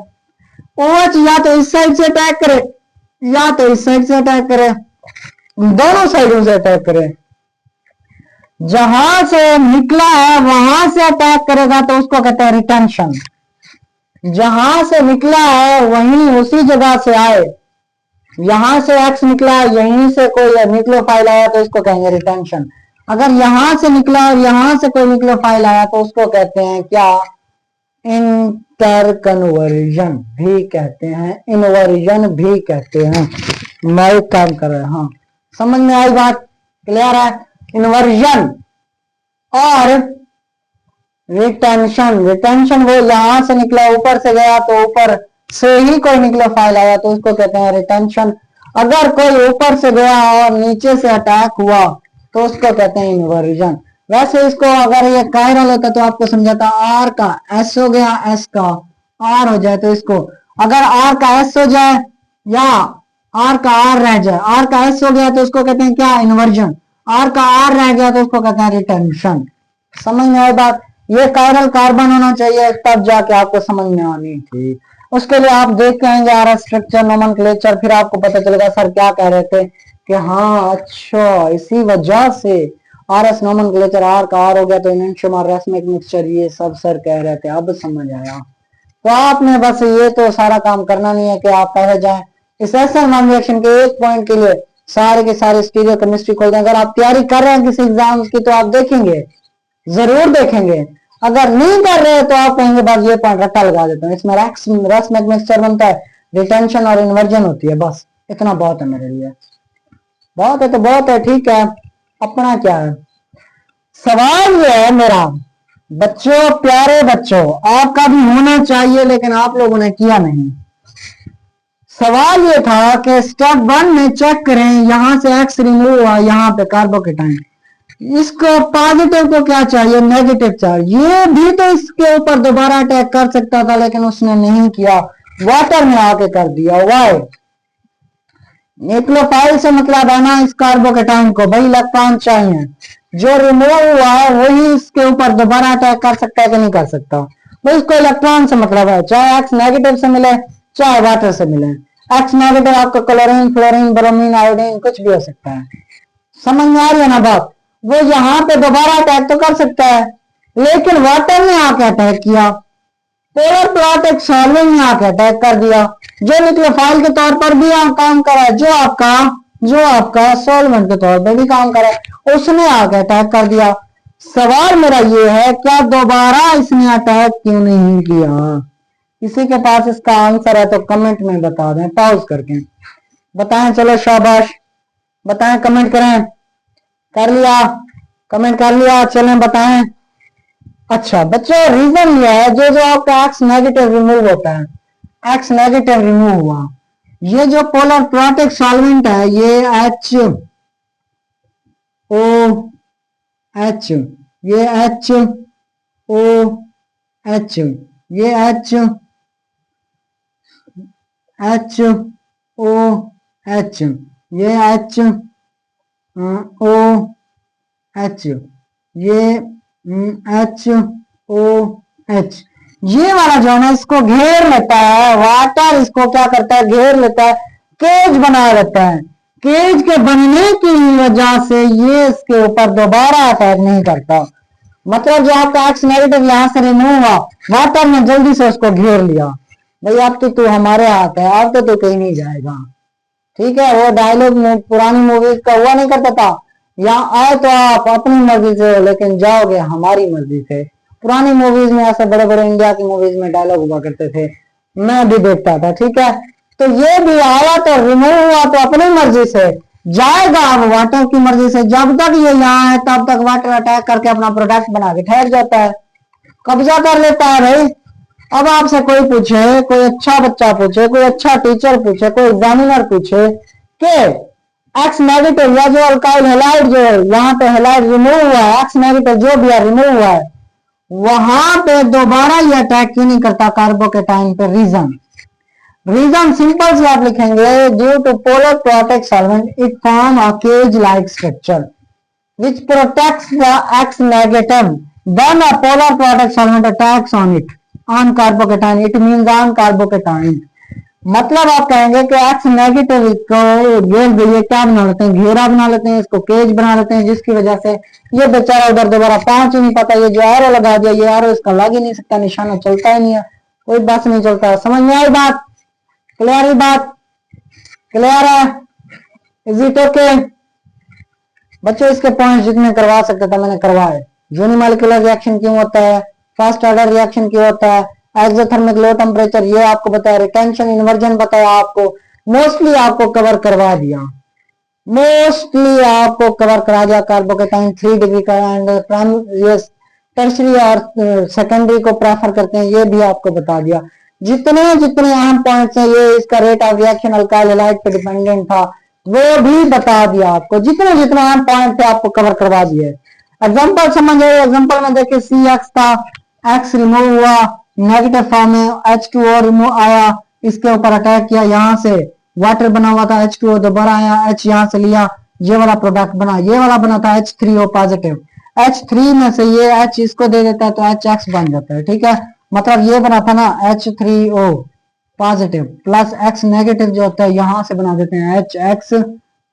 ओ एच या तो इस साइड से अटैक करे या तो इस साइड से अटैक करे, दोनों साइडों से अटैक करे। जहां से निकला है वहां से अटैक करेगा तो उसको कहते हैं रिटेंशन। जहां से निकला है वहीं उसी जगह से आए, यहां से एक्स निकला यहीं से कोई न्यूक्लियोफाइल आया तो इसको कहेंगे रिटेंशन। अगर यहां से निकला और यहां से कोई न्यूक्लियोफाइल आया तो उसको कहते हैं क्या, इंटरकन्वर्जन भी कहते हैं, इन्वर्जन भी कहते हैं। मैं एक काम कर रहा हूं, समझ में आई बात, क्लियर है। इन्वर्जन और रिटेंशन, रिटेंशन वो यहां से निकला ऊपर से गया तो ऊपर से ही कोई न्यूक्लियोफाइल आया तो उसको कहते हैं रिटेंशन। अगर कोई ऊपर से गया और नीचे से अटैक हुआ तो उसको कहते हैं इन्वर्जन। वैसे इसको अगर ये कायरल होता तो आपको समझाता, आर का एस हो गया, एस का आर हो जाए तो इसको, अगर आर का एस हो जाए या आर का आर रह जाए, आर का एस हो गया तो उसको कहते हैं क्या, इन्वर्जन। आर का आर रह गया तो उसको कहते हैं रिटेंशन। समझ में आई बात। ये कायरल कार्बन होना चाहिए तब जाके आपको समझ में आनी थी। उसके लिए आप देख के आएंगे आर एस स्ट्रक्चर नोमेनक्लेचर, फिर आपको पता चलेगा सर क्या कह रहे थे कि हाँ अच्छा इसी वजह से आर एस नोमेनक्लेचर, आर का आर हो गया तो इनएंशियम रेसमिक मिक्सचर, ये सब सर कह रहे थे, अब समझ आया। तो आपने बस ये तो सारा काम करना नहीं है कि आप पढ़े जाएं। इस SN1 रिएक्शन के एक पॉइंट के लिए सारे के सारे स्टीरियो केमिस्ट्री खोल दें। अगर आप तैयारी कर रहे हैं किसी एग्जाम की तो आप देखेंगे, जरूर देखेंगे। अगर नहीं कर रहे तो आप कहेंगे बस ये पॉइंट रट्टा लगा देता हूँ, इसमें रस मिक्सचर बनता है, रिटेंशन और इन्वर्जन होती है, बस इतना बहुत है मेरे लिए। बहुत है तो बहुत है, ठीक है, अपना क्या है। सवाल ये है मेरा, बच्चों प्यारे बच्चों, आपका भी होना चाहिए लेकिन आप लोगों ने किया नहीं। सवाल ये था कि स्टेप 1 में चेक करें, यहां से एक्स रिमूव हुआ, यहां पे कार्बोकेटाइन, इसको पॉजिटिव को क्या चाहिए, नेगेटिव चार्ज। ये भी तो इसके ऊपर दोबारा अटैक कर सकता था लेकिन उसने नहीं किया, वाटर में आके कर दिया। वाई, न्यूक्लियोफाइल से मतलब है ना इस कार्बोकेटाइन को, भाई इलेक्ट्रॉन चाहिए, जो रिमूव हुआ है वही इसके ऊपर दोबारा अटैक कर सकता है कि नहीं कर सकता, तो इसको इलेक्ट्रॉन से मतलब है, चाहे एक्स नेगेटिव से मिले चाहे वाटर से मिले। एक्स नेगेटिव आपका क्लोरीन, फ्लोरीन, ब्रोमीन, आयोडीन कुछ भी हो सकता है। समझ में आ रही है ना बात। वो यहाँ पे दोबारा अटैक तो कर सकता है लेकिन वाटर ने आके अटैक किया, पोलर प्लॉट एक सॉल्वेंट ने आके अटैक कर दिया, जो न्यूक्लियोफाइल के तौर पर भी काम करा है, जो आपका सॉल्वेंट के तौर पर भी काम करा है, उसने आके अटैक कर दिया। सवाल मेरा ये है क्या दोबारा इसने अटैक क्यों नहीं किया। किसी के पास इसका आंसर है तो कमेंट में बता दें, पॉज करके बताएं। चलो शाबाश, बताएं, कमेंट करें। कर लिया, कमेंट कर लिया, चलें बताएं। अच्छा बच्चों रीजन ये है, जो आपका एक्स नेगेटिव रिमूव होता है, एक्स नेगेटिव रिमूव हुआ, ये जो पोलर प्लॉटिक सॉल्वेंट है ये एच ओ एच, ये एच ओ एच, ये एच ओ एच, ये एच ओ एच, ये एच ओ एच, ये वाला जो है ना इसको घेर लेता है वाटर, इसको क्या करता है, घेर लेता है, केज बना लेता है। केज के बनने की वजह से ये इसके ऊपर दोबारा अटैक नहीं करता। मतलब जो आपका एक्स नेगेटिव यहां से रिमूव हुआ, वाटर ने जल्दी से उसको घेर लिया, भाई अब तो तू हमारे हाथ है, अब तो कहीं नहीं जाएगा। ठीक है, वो डायलॉग पुरानी मूवीज का हुआ नहीं करता था, यहाँ आए तो आप अपनी मर्जी से हो लेकिन जाओगे हमारी मर्जी से। पुरानी मूवीज में ऐसे बड़े बड़े इंडिया की मूवीज में डायलॉग हुआ करते थे, मैं भी देखता था। ठीक है, तो ये भी आया तो रिमूव हुआ तो अपनी मर्जी से जाएगा, अब वाटर की मर्जी से। जब तक ये यहाँ है तब तक वाटर अटैक करके अपना प्रोडक्ट बना के ठहर जाता है, कब्जा कर लेता है। भाई अब आपसे कोई पूछे, कोई अच्छा बच्चा पूछे, कोई अच्छा टीचर पूछे, कोई एग्जामिनर पूछे कि एक्स नेगेटिव या जो अल्काइल हेलाइड जो है यहाँ पे हेलाइड रिमूव हुआ है, एक्स नेगेटिव जो भी है रिमूव हुआ है, वहां पे दोबारा ये अटैक क्यों नहीं करता कार्बोकेटाइन पे? रीजन सिंपल से आप लिखेंगे, due to polar protect solvent it form a cage like structure which protects the X negative when a polar product solvent attacks on it, on carbocation. It means on carbocation. मतलब आप कहेंगे कि X नेगेटिव को ये क्या बना लेते हैं, घेरा बना लेते हैं, इसको केज बना लेते हैं, जिसकी वजह से ये बेचारा उधर दोबारा पहुंच ही नहीं पाता। ये जो एरो लगा दिया, ये एरो इसका लग ही नहीं सकता, निशाना चलता ही नहीं है, कोई बस नहीं चलता। समझ में आई बात? क्लियर ही बात? क्लियर है? Is it okay? बच्चों इसके पॉइंट जितने करवा सकते थे मैंने करवाए। यूनिमॉलिक्यूलर रिएक्शन क्यों होता है, फर्स्ट ऑर्डर रिएक्शन क्यों होता है, एक्सोथर्मिक लो टेम्परेचर ये आपको बताया, रिटेंशन इन्वर्जन बताया आपको, मोस्टली आपको कवर करवा दिया, मोस्टली आपको कवर करा दिया। कार्बोकेटाइन 3 डिग्री का एंड टर्शरी और सेकेंडरी को प्रेफर करते हैं, ये भी आपको बता दिया। जितने जितने अहम पॉइंट्स हैं, ये इसका rate of reaction alkyl halide पे डिपेंडेंट था, वो भी बता दिया आपको। जितने जितने अहम पॉइंट थे आपको कवर करवा दिए। एग्जांपल समझ आए? एग्जांपल में देखिए CX था, X रिमूव हुआ, नेगेटिव फॉर्म में H2O रिमूव आया, इसके ऊपर अटैक किया, यहाँ से वाटर बना हुआ था, H2O दोबारा आया, H यहाँ से लिया, ये वाला प्रोडक्ट बना, ये वाला बना था H3O पॉजिटिव, H3 में से ये H इसको दे देता है तो HX बन जाता है। ठीक है, मतलब ये बना था ना H3O positive plus X negative जो होता है यहां से बना देते हैं HX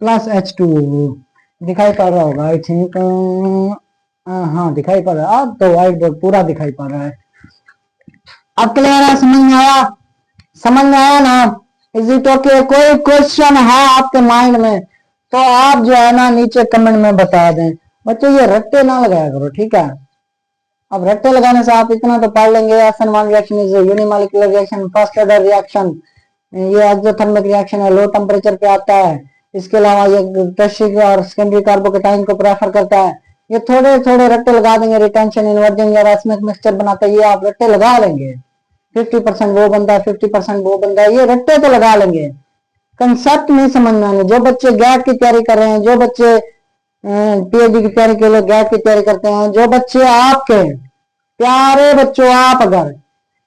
प्लस H2O। दिखाई पड़ रहा होगा आई थिंक, हाँ दिखाई पड़ रहा है। अब तो व्हाइट बोर्ड पूरा दिखाई पड़ रहा है। अब क्लियर है? समझ में आया? समझ में आया ना? Is it okay? कोई क्वेश्चन है आपके माइंड में तो आप जो है ना नीचे कमेंट में बता दें। बच्चों ये रट्टे ना लगाया करो, ठीक है? अब रट्टे लगाने से आप इतना तो पढ़ लेंगे, SN1 reaction is unimolecular reaction, first order reaction, ये एक्सोथर्मिक रिएक्शन है, लो टेम्परेचर पे आता है। इसके अलावा ये टर्शियरी और सेकेंडरी कार्बोकेटाइन को प्रेफर करता है। ये थोड़े थोड़े रट्टे लगा देंगे, रिटेंशन इन्वर्जन या रैसमिक मिक्सचर बनाता है, ये आप रट्टे लगा लेंगे। 50% वो बनता है, 50% वो बनता है, ये रट्टे तो लगा लेंगे। कंसेप्ट नहीं समझ में आने। जो बच्चे गैट की तैयारी कर रहे हैं, जो बच्चे PhD की तैयारी के लिए गैट की तैयारी करते हैं, जो बच्चे आपके प्यारे बच्चों, आप अगर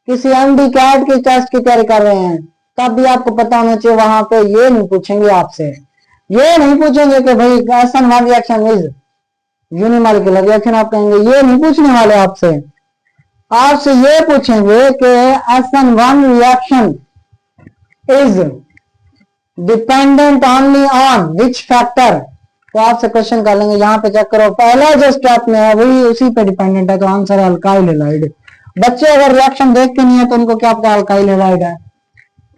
किसी MD कैट की टेस्ट की तैयारी कर रहे हैं तब भी आपको पता होना चाहिए, वहां पे ये नहीं पूछेंगे आपसे, ये नहीं पूछेंगे कि भाई SN1 reaction is unimolecular reaction, आप कहेंगे ये नहीं पूछने वाले आपसे। आपसे ये पूछेंगे कि SN1 reaction is dependent only on which factor, तो आपसे क्वेश्चन कर लेंगे, यहाँ पे चेक करो पहला जो स्टेप में है वही उसी पे डिपेंडेंट है, तो आंसर है अल्काइल हैलाइड। बच्चे अगर रिएक्शन देख के नहीं है तो उनको क्या पता अल्काइल हैलाइड है।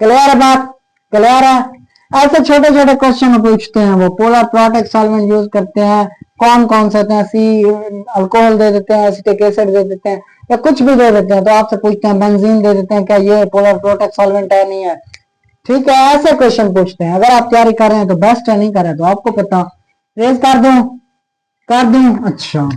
क्लियर है बात? क्लियर है? ऐसे छोटे छोटे क्वेश्चन पूछते हैं वो। पोलर प्रोटेक्ट सॉल्वेंट यूज करते हैं, कौन कौन से होते हैं, अल्कोहल दे देते हैं, एसिटिक एसिड दे देते हैं, या कुछ भी दे देते हैं, तो आपसे पूछते हैं बेंजीन दे देते हैं, क्या ये पोलर प्रोटेक्ट सॉल्वेंट है नहीं है? ठीक है, ऐसे क्वेश्चन पूछते हैं। अगर आप तैयारी कर रहे हैं तो बेस्ट है, नहीं कर रहे तो आपको पता। रेज कर दूं? कर दूं? अच्छा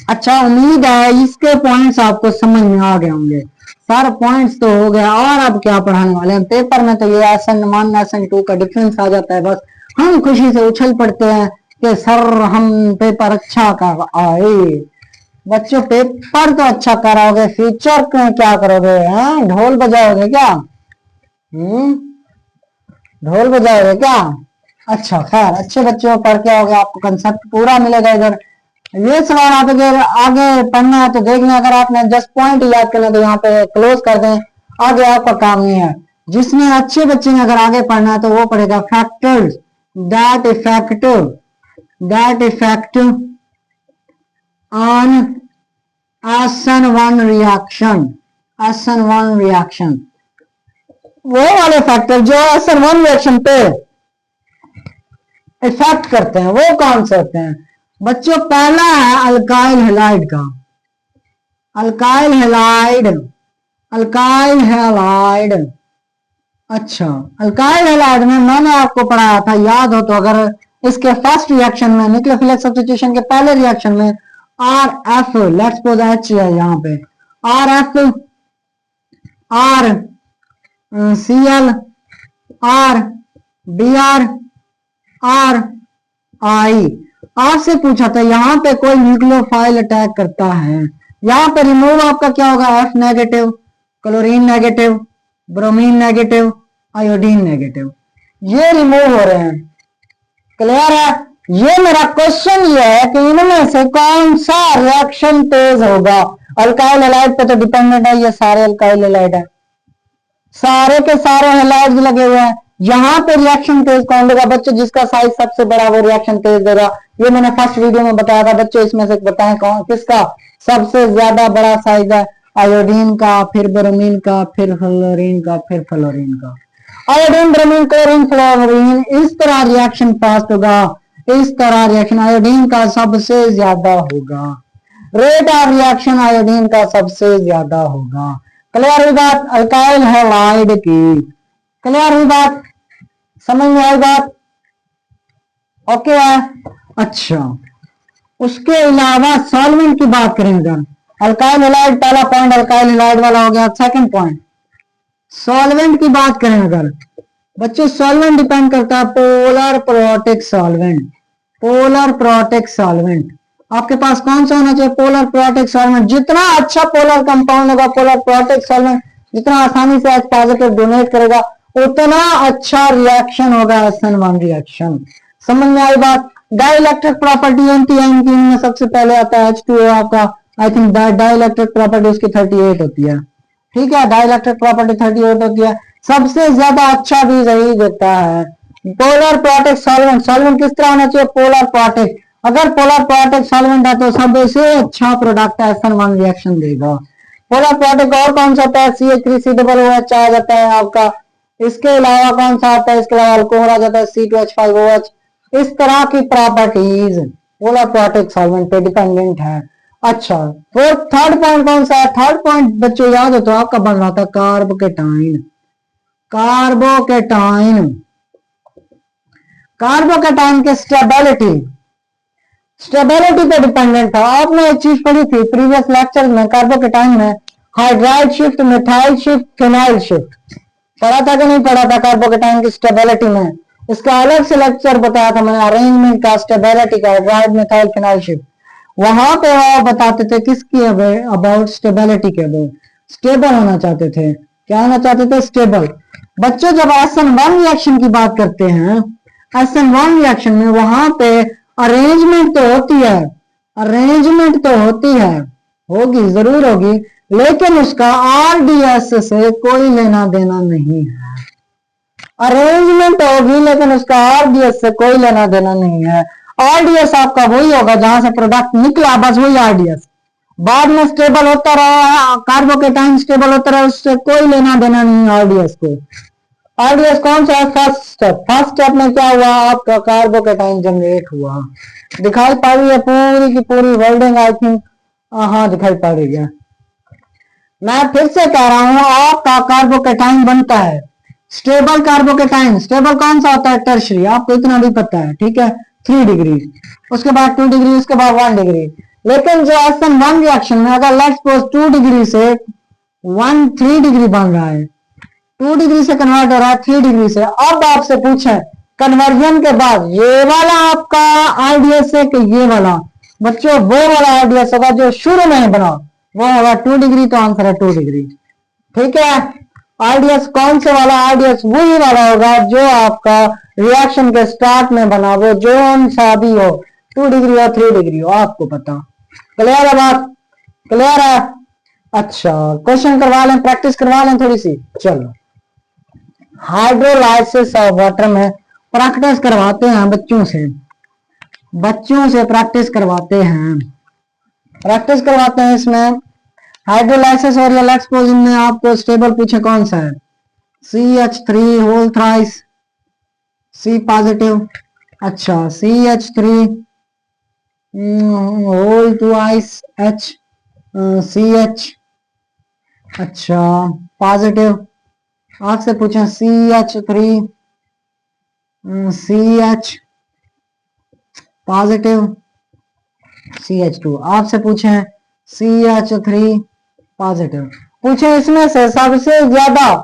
अच्छा, उम्मीद है इसके पॉइंट्स आपको समझ में आ गए होंगे। सारे पॉइंट्स तो हो गया, और अब क्या पढ़ाने वाले हैं? पेपर में तो ये SN1 SN2 का डिफरेंस आ जाता है, बस हम खुशी से उछल पड़ते हैं कि सर हम पेपर अच्छा कर आए। बच्चों पेपर तो अच्छा कराओगे, फ्यूचर क्या करोगे? ढोल बजाओगे क्या? ढोल बजाओगे क्या? अच्छा खैर, अच्छे बच्चों पढ़ के आओगे, आपको कंसेप्ट पूरा मिलेगा इधर। ये सवाल आप अगर आगे पढ़ना है तो देखना, अगर आपने जस्ट पॉइंट याद करना तो यहाँ पे क्लोज कर दें, आगे आपका काम नहीं है। जिसने अच्छे बच्चे ने अगर आगे पढ़ना है तो वो पढ़ेगा factors that effect on SN1 reaction, वो वाले फैक्टर जो SN1 रिएक्शन पे इफेक्ट करते हैं, वो कौन से होते हैं? बच्चों पहला है अल्काइल हैलाइड का, अल्काइल हैलाइड। अच्छा, अल्काइल हैलाइड में मैंने आपको पढ़ाया था, याद हो तो, अगर इसके फर्स्ट रिएक्शन में न्यूक्लियोफिलिक सब्स्टिट्यूशन के पहले रिएक्शन में RF, लेट्स सपोज H है यहाँ पे, RF R Cl R Br R I, आपसे पूछा था यहाँ पे कोई न्यूक्लियोफाइल अटैक करता है यहाँ पे रिमूव आपका क्या होगा, F negative, chlorine negative, bromine negative, iodine negative, ये रिमूव हो रहे हैं। क्लियर है? ये मेरा क्वेश्चन ये है कि इनमें से कौन सा रिएक्शन तेज होगा। अल्काइल हैलाइड पे तो डिपेंडेंट है, ये सारे अल्काइल हैलाइड है, सारे के सारे हैलाइड्स लगे हुए हैं। यहाँ पे रिएक्शन तेज कौन देगा बच्चों, जिसका साइज सबसे बड़ा वो रिएक्शन तेज देगा। ये मैंने फर्स्ट वीडियो में बताया था बच्चों, इसमें से बताएं कौन किसका सबसे ज्यादा बड़ा साइज है। आयोडीन का, फिर ब्रोमीन का, फिर फ्लोरीन का, फिर फ्लोरीन का। आयोडीन, ब्रोमीन, क्लोरीन, फ्लोरीन, इस तरह रिएक्शन फास्ट होगा, इस तरह रिएक्शन आयोडीन का सबसे ज्यादा होगा। रेट ऑफ रिएक्शन आयोडीन का सबसे ज्यादा होगा। क्लियर हुई बात अल्काइल हैलाइड की? क्लियर हुई बात, समझ में आई बात? ओके है। अच्छा, उसके अलावा सॉल्वेंट की बात करें अगर, अल्काइल हैलाइड पहला पॉइंट अल्काइल हैलाइड वाला हो गया। सेकंड पॉइंट सॉल्वेंट की बात करें अगर बच्चों, सॉल्वेंट डिपेंड करता है polar protic solvent. Polar protic solvent आपके पास कौन सा होना चाहिए, पोलर प्रोटिक सॉल्वेंट। जितना अच्छा पोलर कंपाउंड होगा पोलर प्रोटिक सॉल्वेंट, जितना आसानी से H पॉजिटिव डोनेट करेगा, उतना अच्छा रिएक्शन होगा SN1 रिएक्शन। समझ में आई बात? डाइलेक्ट्रिक प्रॉपर्टी एंटी में सबसे पहले आता है H2O आपका, आई थिंक डाइलेक्ट्रिक प्रॉपर्टी उसकी 38 होती है। ठीक है, डाइलेक्ट्रिक प्रॉपर्टी 38 होती है। सबसे ज्यादा अच्छा भी यही देता है पोलर प्रोटिक सॉल्वेंट। सॉल्वेंट किस तरह होना चाहिए, पोलर प्रोटिक। अगर पोलर प्रोटिक सॉल्वेंट है तो सबसे अच्छा प्रोडक्ट SN1 रिएक्शन देगा। पोलर प्रोटिक और कौन सा होता है, CH3COOH आ जाता है आपका। इसके अलावा कौन सा आता है, इसके अलावा अल्कोहल आ जाता है C2H5OH। इस तरह की प्रॉपर्टीज पोलर प्रोटिक सॉल्वेंट पे डिपेंडेंट है। अच्छा, फिर थर्ड पॉइंट कौन सा है, थर्ड पॉइंट बच्चों याद हो तो आपका बन रहा था कार्बोकेटाइन। कार्बोकेटाइन, कार्बोकेटाइन के स्टेबिलिटी, स्टेबिलिटी पे डिपेंडेंट था। आपने एक चीज पढ़ी थी प्रीवियस लेक्चर में, कार्बोकेटाइन में hydride shift, methyl shift, phenyl shift पढ़ा था कि नहीं पढ़ा था कार्बोकेटाइन की स्टेबिलिटी में? इसका अलग से लेक्चर बताया था मैंने, अरेंजमेंट का, स्टेबिलिटी का, हाइड्राइड, मिथाइल, फिनाइल शिफ्ट। वहां पे वो बताते थे किसकी अबाउट, स्टेबिलिटी के अबाउट, स्टेबल होना चाहते थे। क्या होना चाहते थे, स्टेबल। बच्चों जब SN1 रिएक्शन की बात करते हैं, SN1 रिएक्शन में वहां पे अरेंजमेंट तो होती है, अरेंजमेंट तो होती है, होगी जरूर होगी, लेकिन उसका RDS से कोई लेना देना नहीं है। अरेंजमेंट होगी लेकिन उसका RDS से कोई लेना देना नहीं है। RDS आपका वही होगा जहां से प्रोडक्ट निकला, बस वही RDS। बाद में स्टेबल होता रहा, कार्बोकेटाइन स्टेबल होता रहा, उससे कोई लेना देना नहीं है RDS को। RDS कौन सा है, फर्स्ट स्टेप। फर्स्ट स्टेप में क्या हुआ, आपका कार्बोकेटाइन जनरेट हुआ। दिखाई पड़ रही है पूरी की पूरी वर्डिंग, आई थिंक हाँ दिखाई पड़ रही है। मैं फिर से कह रहा हूं, आपका कार्बोकेटाइन बनता है स्टेबल कार्बोकेटाइन। स्टेबल कौन सा होता है, टर्शरी, आपको इतना भी पता है, ठीक है, 3 डिग्री, उसके बाद 2 डिग्री, उसके बाद 1 डिग्री। लेकिन जो SN1 रिएक्शन में अगर लेट्स सपोज 2 डिग्री से 3 डिग्री बन रहा है, 2 डिग्री से कन्वर्ट हो रहा है 3 डिग्री से, अब आपसे पूछे कन्वर्जन के बाद ये वाला आपका RDS है कि ये वाला, बच्चों वो वाला RDS होगा जो शुरू में बना, वो होगा 2 डिग्री, तो आंसर है 2 डिग्री। ठीक है, RDS कौन से वाला, RDS वही वाला होगा जो आपका रिएक्शन के स्टार्ट में बना, वो जो सा भी हो, 2 डिग्री हो 3 डिग्री हो, आपको पता। क्लियर है बात, क्लियर है? अच्छा, क्वेश्चन करवा लें, प्रैक्टिस करवा लें थोड़ी सी। चलो, हाइड्रोलाइसिस ऑफ वाटर में प्रैक्टिस करवाते हैं बच्चों से, बच्चों से प्रैक्टिस करवाते हैं, प्रैक्टिस करवाते हैं इसमें हाइड्रोलाइसिस। और ये लेट्स सपोज इनमें आपको स्टेबल पूछे कौन सा है, CH3 whole thrice, C positive. अच्छा, CH3 whole twice H, CH, अच्छा पॉजिटिव। आपसे पूछे CH3 CH पॉजिटिव, CH2। आपसे पूछे CH3 पॉजिटिव। पूछे इसमें से सबसे ज्यादा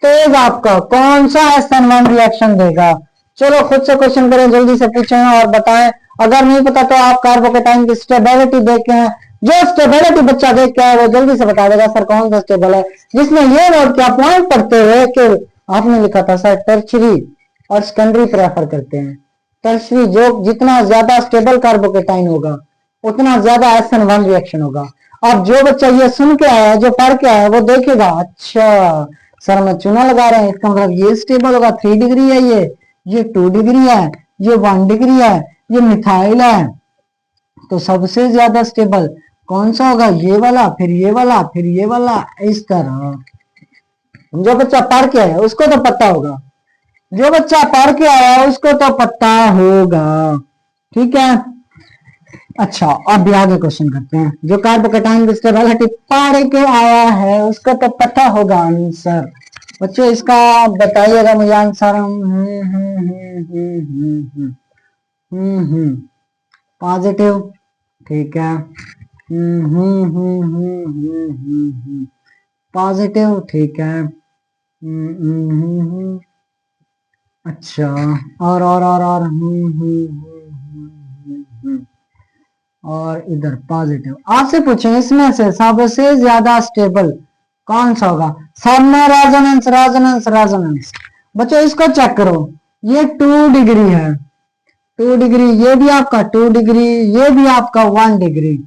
तेज आपका कौन सा SN1 रिएक्शन देगा। चलो खुद से क्वेश्चन करें, जल्दी से पूछें और बताएं। अगर नहीं पता तो आप कार्बोकेटाइन की स्टेबिलिटी देखें, जो स्टेबिलिटी बच्चा देख के आए वो जल्दी से बता देगा सर कौन सा स्टेबल है। जिसने ये नोट किया पॉइंट पढ़ते हुए कि आपने लिखा था सर टर्शरी और सेकेंडरी प्रेफर करते हैं। टर्शरी जो जितना ज्यादा स्टेबल कार्बोकेटाइन होगा उतना ज्यादा SN1 रिएक्शन होगा। अब जो बच्चा ये सुन के आया है, जो पढ़ के आया है, वो देखेगा अच्छा सर मैं चूना लगा रहे हैं इसका मतलब ये स्टेबल होगा, 3 डिग्री है, ये 2 डिग्री है, ये 1 डिग्री है, ये मिथाइल है, तो सबसे ज्यादा स्टेबल कौन सा होगा, ये वाला, फिर ये वाला, फिर ये वाला, इस तरह। जो बच्चा पढ़ के आया उसको तो पता होगा, जो बच्चा पढ़ के आया उसको तो पता होगा, ठीक है। अच्छा अब भी आगे क्वेश्चन करते हैं। जो कार्बोकेटाइन की स्टेबिलिटी पढ़ के आया है उसको तो पता होगा आंसर। बच्चों इसका बताइएगा मुझे आंसर। पॉजिटिव, ठीक है। पॉजिटिव, ठीक है। अच्छा और इधर पॉजिटिव। आपसे पूछे इसमें से सबसे ज्यादा स्टेबल कौन सा होगा? सब में रेजोनेंस रेजोनेंस रेजोनेंस। बच्चों इसको चेक करो, ये 2 डिग्री है, 2 डिग्री, ये भी आपका 2 डिग्री, ये भी आपका 1 डिग्री।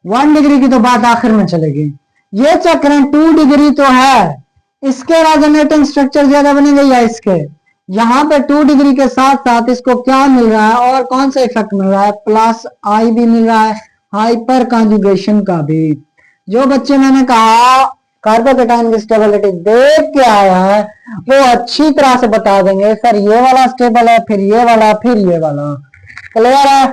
1 डिग्री की तो बात आखिर में चलेगी। ये चेक करें 2 डिग्री तो है, इसके रेजोनेटिंग स्ट्रक्चर ज्यादा बनेंगे या इसके? यहाँ पे 2 डिग्री के साथ साथ इसको क्या मिल रहा है और कौन सा इफेक्ट मिल रहा है? प्लस आई भी मिल रहा है, हाइपर कॉन्जुगेशन का भी। जो बच्चे मैंने कहा कार्बोकेटाइन की स्टेबिलिटी देख के आया है वो अच्छी तरह से बता देंगे सर ये वाला स्टेबल है, फिर ये वाला, फिर ये वाला। क्लियर है?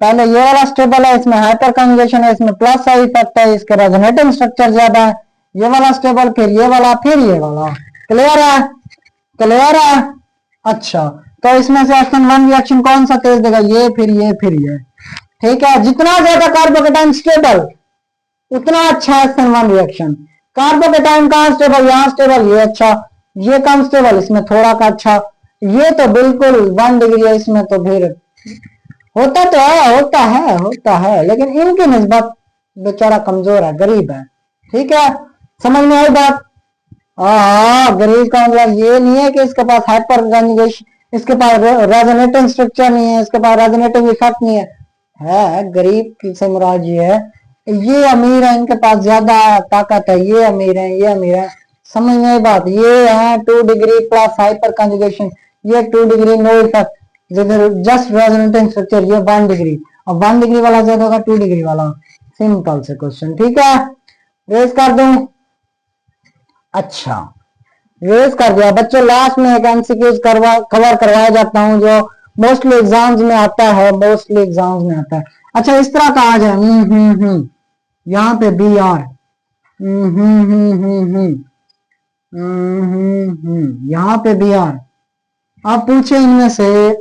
पहले ये वाला स्टेबल है, इसमें हाइपर कॉन्जुगेशन है, इसमें प्लस आई इफेक्ट है, इसके रेजोनेटिंग स्ट्रक्चर ज्यादा है। ये वाला स्टेबल, फिर ये वाला, फिर ये वाला। क्लियर है? क्लियर है? अच्छा तो इसमें से SN1 रिएक्शन कौन सा तेज देगा? ये, फिर ये, फिर ये, ठीक है। जितना ज्यादा कार्बोकेटाइन स्टेबल उतना अच्छा SN1 रिएक्शन। कार्बोकेटाइन कहाँ स्टेबल? यहाँ स्टेबल, ये अच्छा, ये कम स्टेबल, इसमें थोड़ा का अच्छा, ये तो बिल्कुल 1 डिग्री है, इसमें तो फिर होता तो है, होता है लेकिन इनकी निस्बत बेचारा कमजोर है, गरीब है, ठीक है। समझ में आई बात? हाँ गरीब का मतलब ये नहीं है कि इसके पास हाइपर कॉन्जुगेशन, इसके पास रेजोनेटिंग स्ट्रक्चर नहीं है, इसके पास रेजोनेटिंग इफेक्ट नहीं है गरीब से मुराद ये है ये अमीर है, इनके पास ज्यादा ताकत है, ये अमीर है, ये अमीर है। समझ में आई बात? ये है 2 डिग्री प्लस हाइपर कॉन्जुगेशन, ये 2 degree no effect, just resonating structure, ये 1 डिग्री, और 1 डिग्री वाला ज्यादा होगा 2 डिग्री वाला। सिंपल से क्वेश्चन, ठीक है। रेस कर दूं? अच्छा रेस कर दिया बच्चों। लास्ट में एक एमसीक्यूज कवर करवाया जाता हूं जो मोस्टली एग्जाम्स में आता है, मोस्टली एग्जाम्स में आता है। अच्छा इस तरह का आ जाए, यहाँ पे बी आर, यहाँ पे बी आर। आप पूछे इनमें से,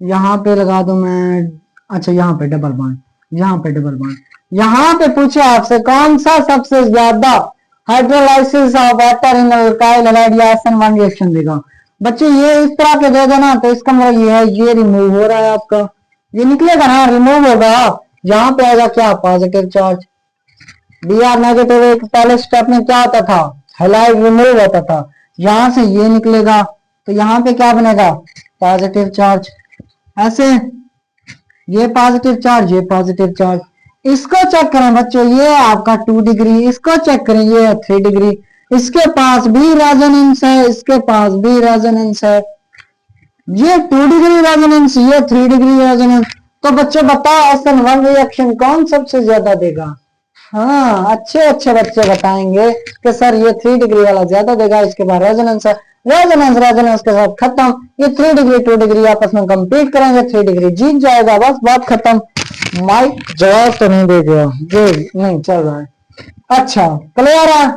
यहाँ पे लगा दूं मैं, अच्छा यहाँ पे डबल बॉन्ड, यहाँ पे डबल बॉन्ड, यहाँ पे पूछे आपसे कौन सा सबसे ज्यादा hydrolysis of water in alkyl halide या SN1 रिएक्शन देगा। बच्चे ये इस तरह के दे देना तो इसका मतलब ये है ये रिमूव हो रहा है आपका, ये निकलेगा ना, रिमूव होगा। यहाँ पे आएगा क्या? Positive charge. B R negative एक पहले स्टेप में क्या होता था? हैलाइड रिमूव होता था, यहां से ये निकलेगा तो यहाँ पे क्या बनेगा? Positive charge. ऐसे ये पॉजिटिव चार्ज, ये पॉजिटिव चार्ज। इसको चेक करें बच्चों, ये आपका 2 डिग्री, इसको चेक करें ये 3 डिग्री, इसके पास भी रेजोनेंस है, इसके पास भी रेजोनेंस है, ये 2 डिग्री रेजोनेंस, ये 3 डिग्री रेजोनेंस। तो बच्चों बताओ SN1 रिएक्शन कौन सबसे ज्यादा देगा? हाँ अच्छे अच्छे बच्चे बताएंगे कि सर ये 3 डिग्री वाला ज्यादा देगा, इसके बाद रेजोनेंस है, रेजोनेंस रेजोनेंस के साथ खत्म। ये 3 डिग्री 2 डिग्री आपस में कंपीट करेंगे, 3 डिग्री जीत जाएगा, बस बात खत्म। माइक जवाब तो नहीं दे गया, जो नहीं चल रहा है। अच्छा क्लियर है?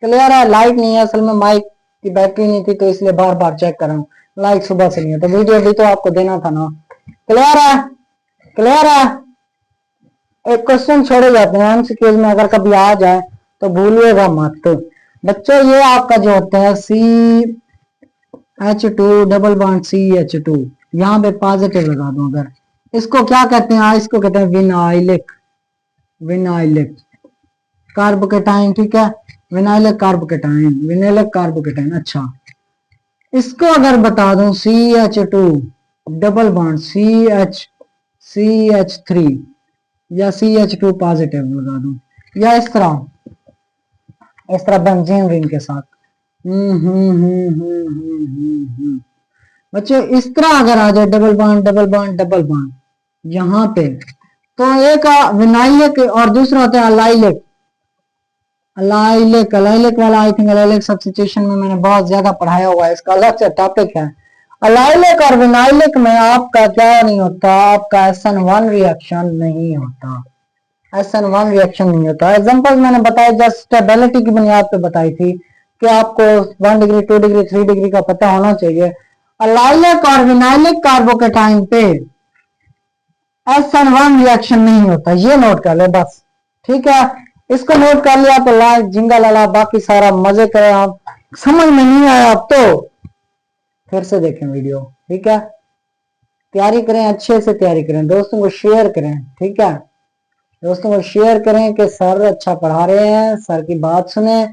क्लियर है? लाइट नहीं है असल में, माइक की बैटरी नहीं थी तो इसलिए बार बार चेक कर रहा हूँ। लाइट सुबह से नहीं है तो वीडियो भी तो आपको देना था ना। क्लियर है? क्लियर है? एक क्वेश्चन छोड़े जाते हैं एमसीक्यूज में, अगर कभी आ जाए तो भूलिएगा मत बच्चों। ये आपका जो होता है CH2 डबल बॉन्ड CH2, यहाँ पे पॉजिटिव लगा दूं अगर, इसको क्या कहते हैं? इसको कहते हैं विनाइलिक। विनाइलिक कार्बोकेटाइन, ठीक है, विनाइलिक कार्बोकेटाइन, विनाइलिक कार्बोकेटाइन। अच्छा, इसको अगर बता दूं CH2 डबल बॉन्ड CH3 या CH2 पॉजिटिव लगा दूं, या इस तरह बेंजीन रिंग के साथ। बच्चों इस तरह अगर आ जाए double bond double bond double bond यहाँ पे, तो एक विनाइलिक और दूसरा होता है अलाइलिक। अलाइलिक अलाइलिक वाला आई थिंक अलाइलिक सब्स्टिट्यूशन में मैंने बहुत ज्यादा पढ़ाया हुआ है, इसका अलग से टॉपिक है। अलाइलिक और विनाइलिक में आपका क्या नहीं होता, आपका SN1 रिएक्शन नहीं होता, SN1 रिएक्शन नहीं होता। एग्जांपल मैंने बताया, जस्ट स्टेबिलिटी की बुनियाद पे बताई थी कि आपको 1 डिग्री 2 डिग्री 3 डिग्री का पता होना चाहिए। अलाइलिक और विनाइलिक कार्बोकेटाइन पे SN1 रिएक्शन नहीं होता, ये नोट कर ले बस, ठीक है। इसको नोट कर लिया तो ला जिंगा लाला, बाकी सारा मजे करें आप। समझ में नहीं आया अब तो फिर से देखें वीडियो, ठीक है। तैयारी करें, अच्छे से तैयारी करें, दोस्तों को शेयर करें, ठीक है। दोस्तों को शेयर करें कि सर अच्छा पढ़ा रहे हैं, सर की बात सुने,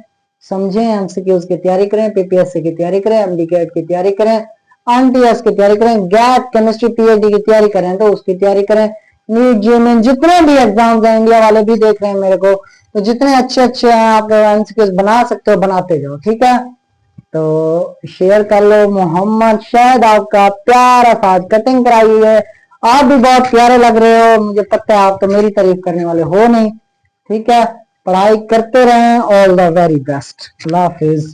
समझें, MCQs की तैयारी करें, PPSC की तैयारी करें, MD-CAT की तैयारी करें, INTS की तैयारी करें, गैट केमिस्ट्री PhD की तैयारी करें तो उसकी तैयारी करें। नीट जेईई जितने भी एग्जाम्स हैं, इंडिया वाले भी देख रहे हैं मेरे को, तो जितने अच्छे अच्छे हैं आप MCQs बना सकते हो, बनाते जाओ, ठीक है। तो शेयर कर लो। मोहम्मद शायद आपका प्यारा सा कटिंग कराई है, आप भी बहुत प्यारे लग रहे हो, मुझे पता है आप तो मेरी तारीफ करने वाले हो नहीं, ठीक है। पढ़ाई करते रहें, all the very best, Allah Hafiz.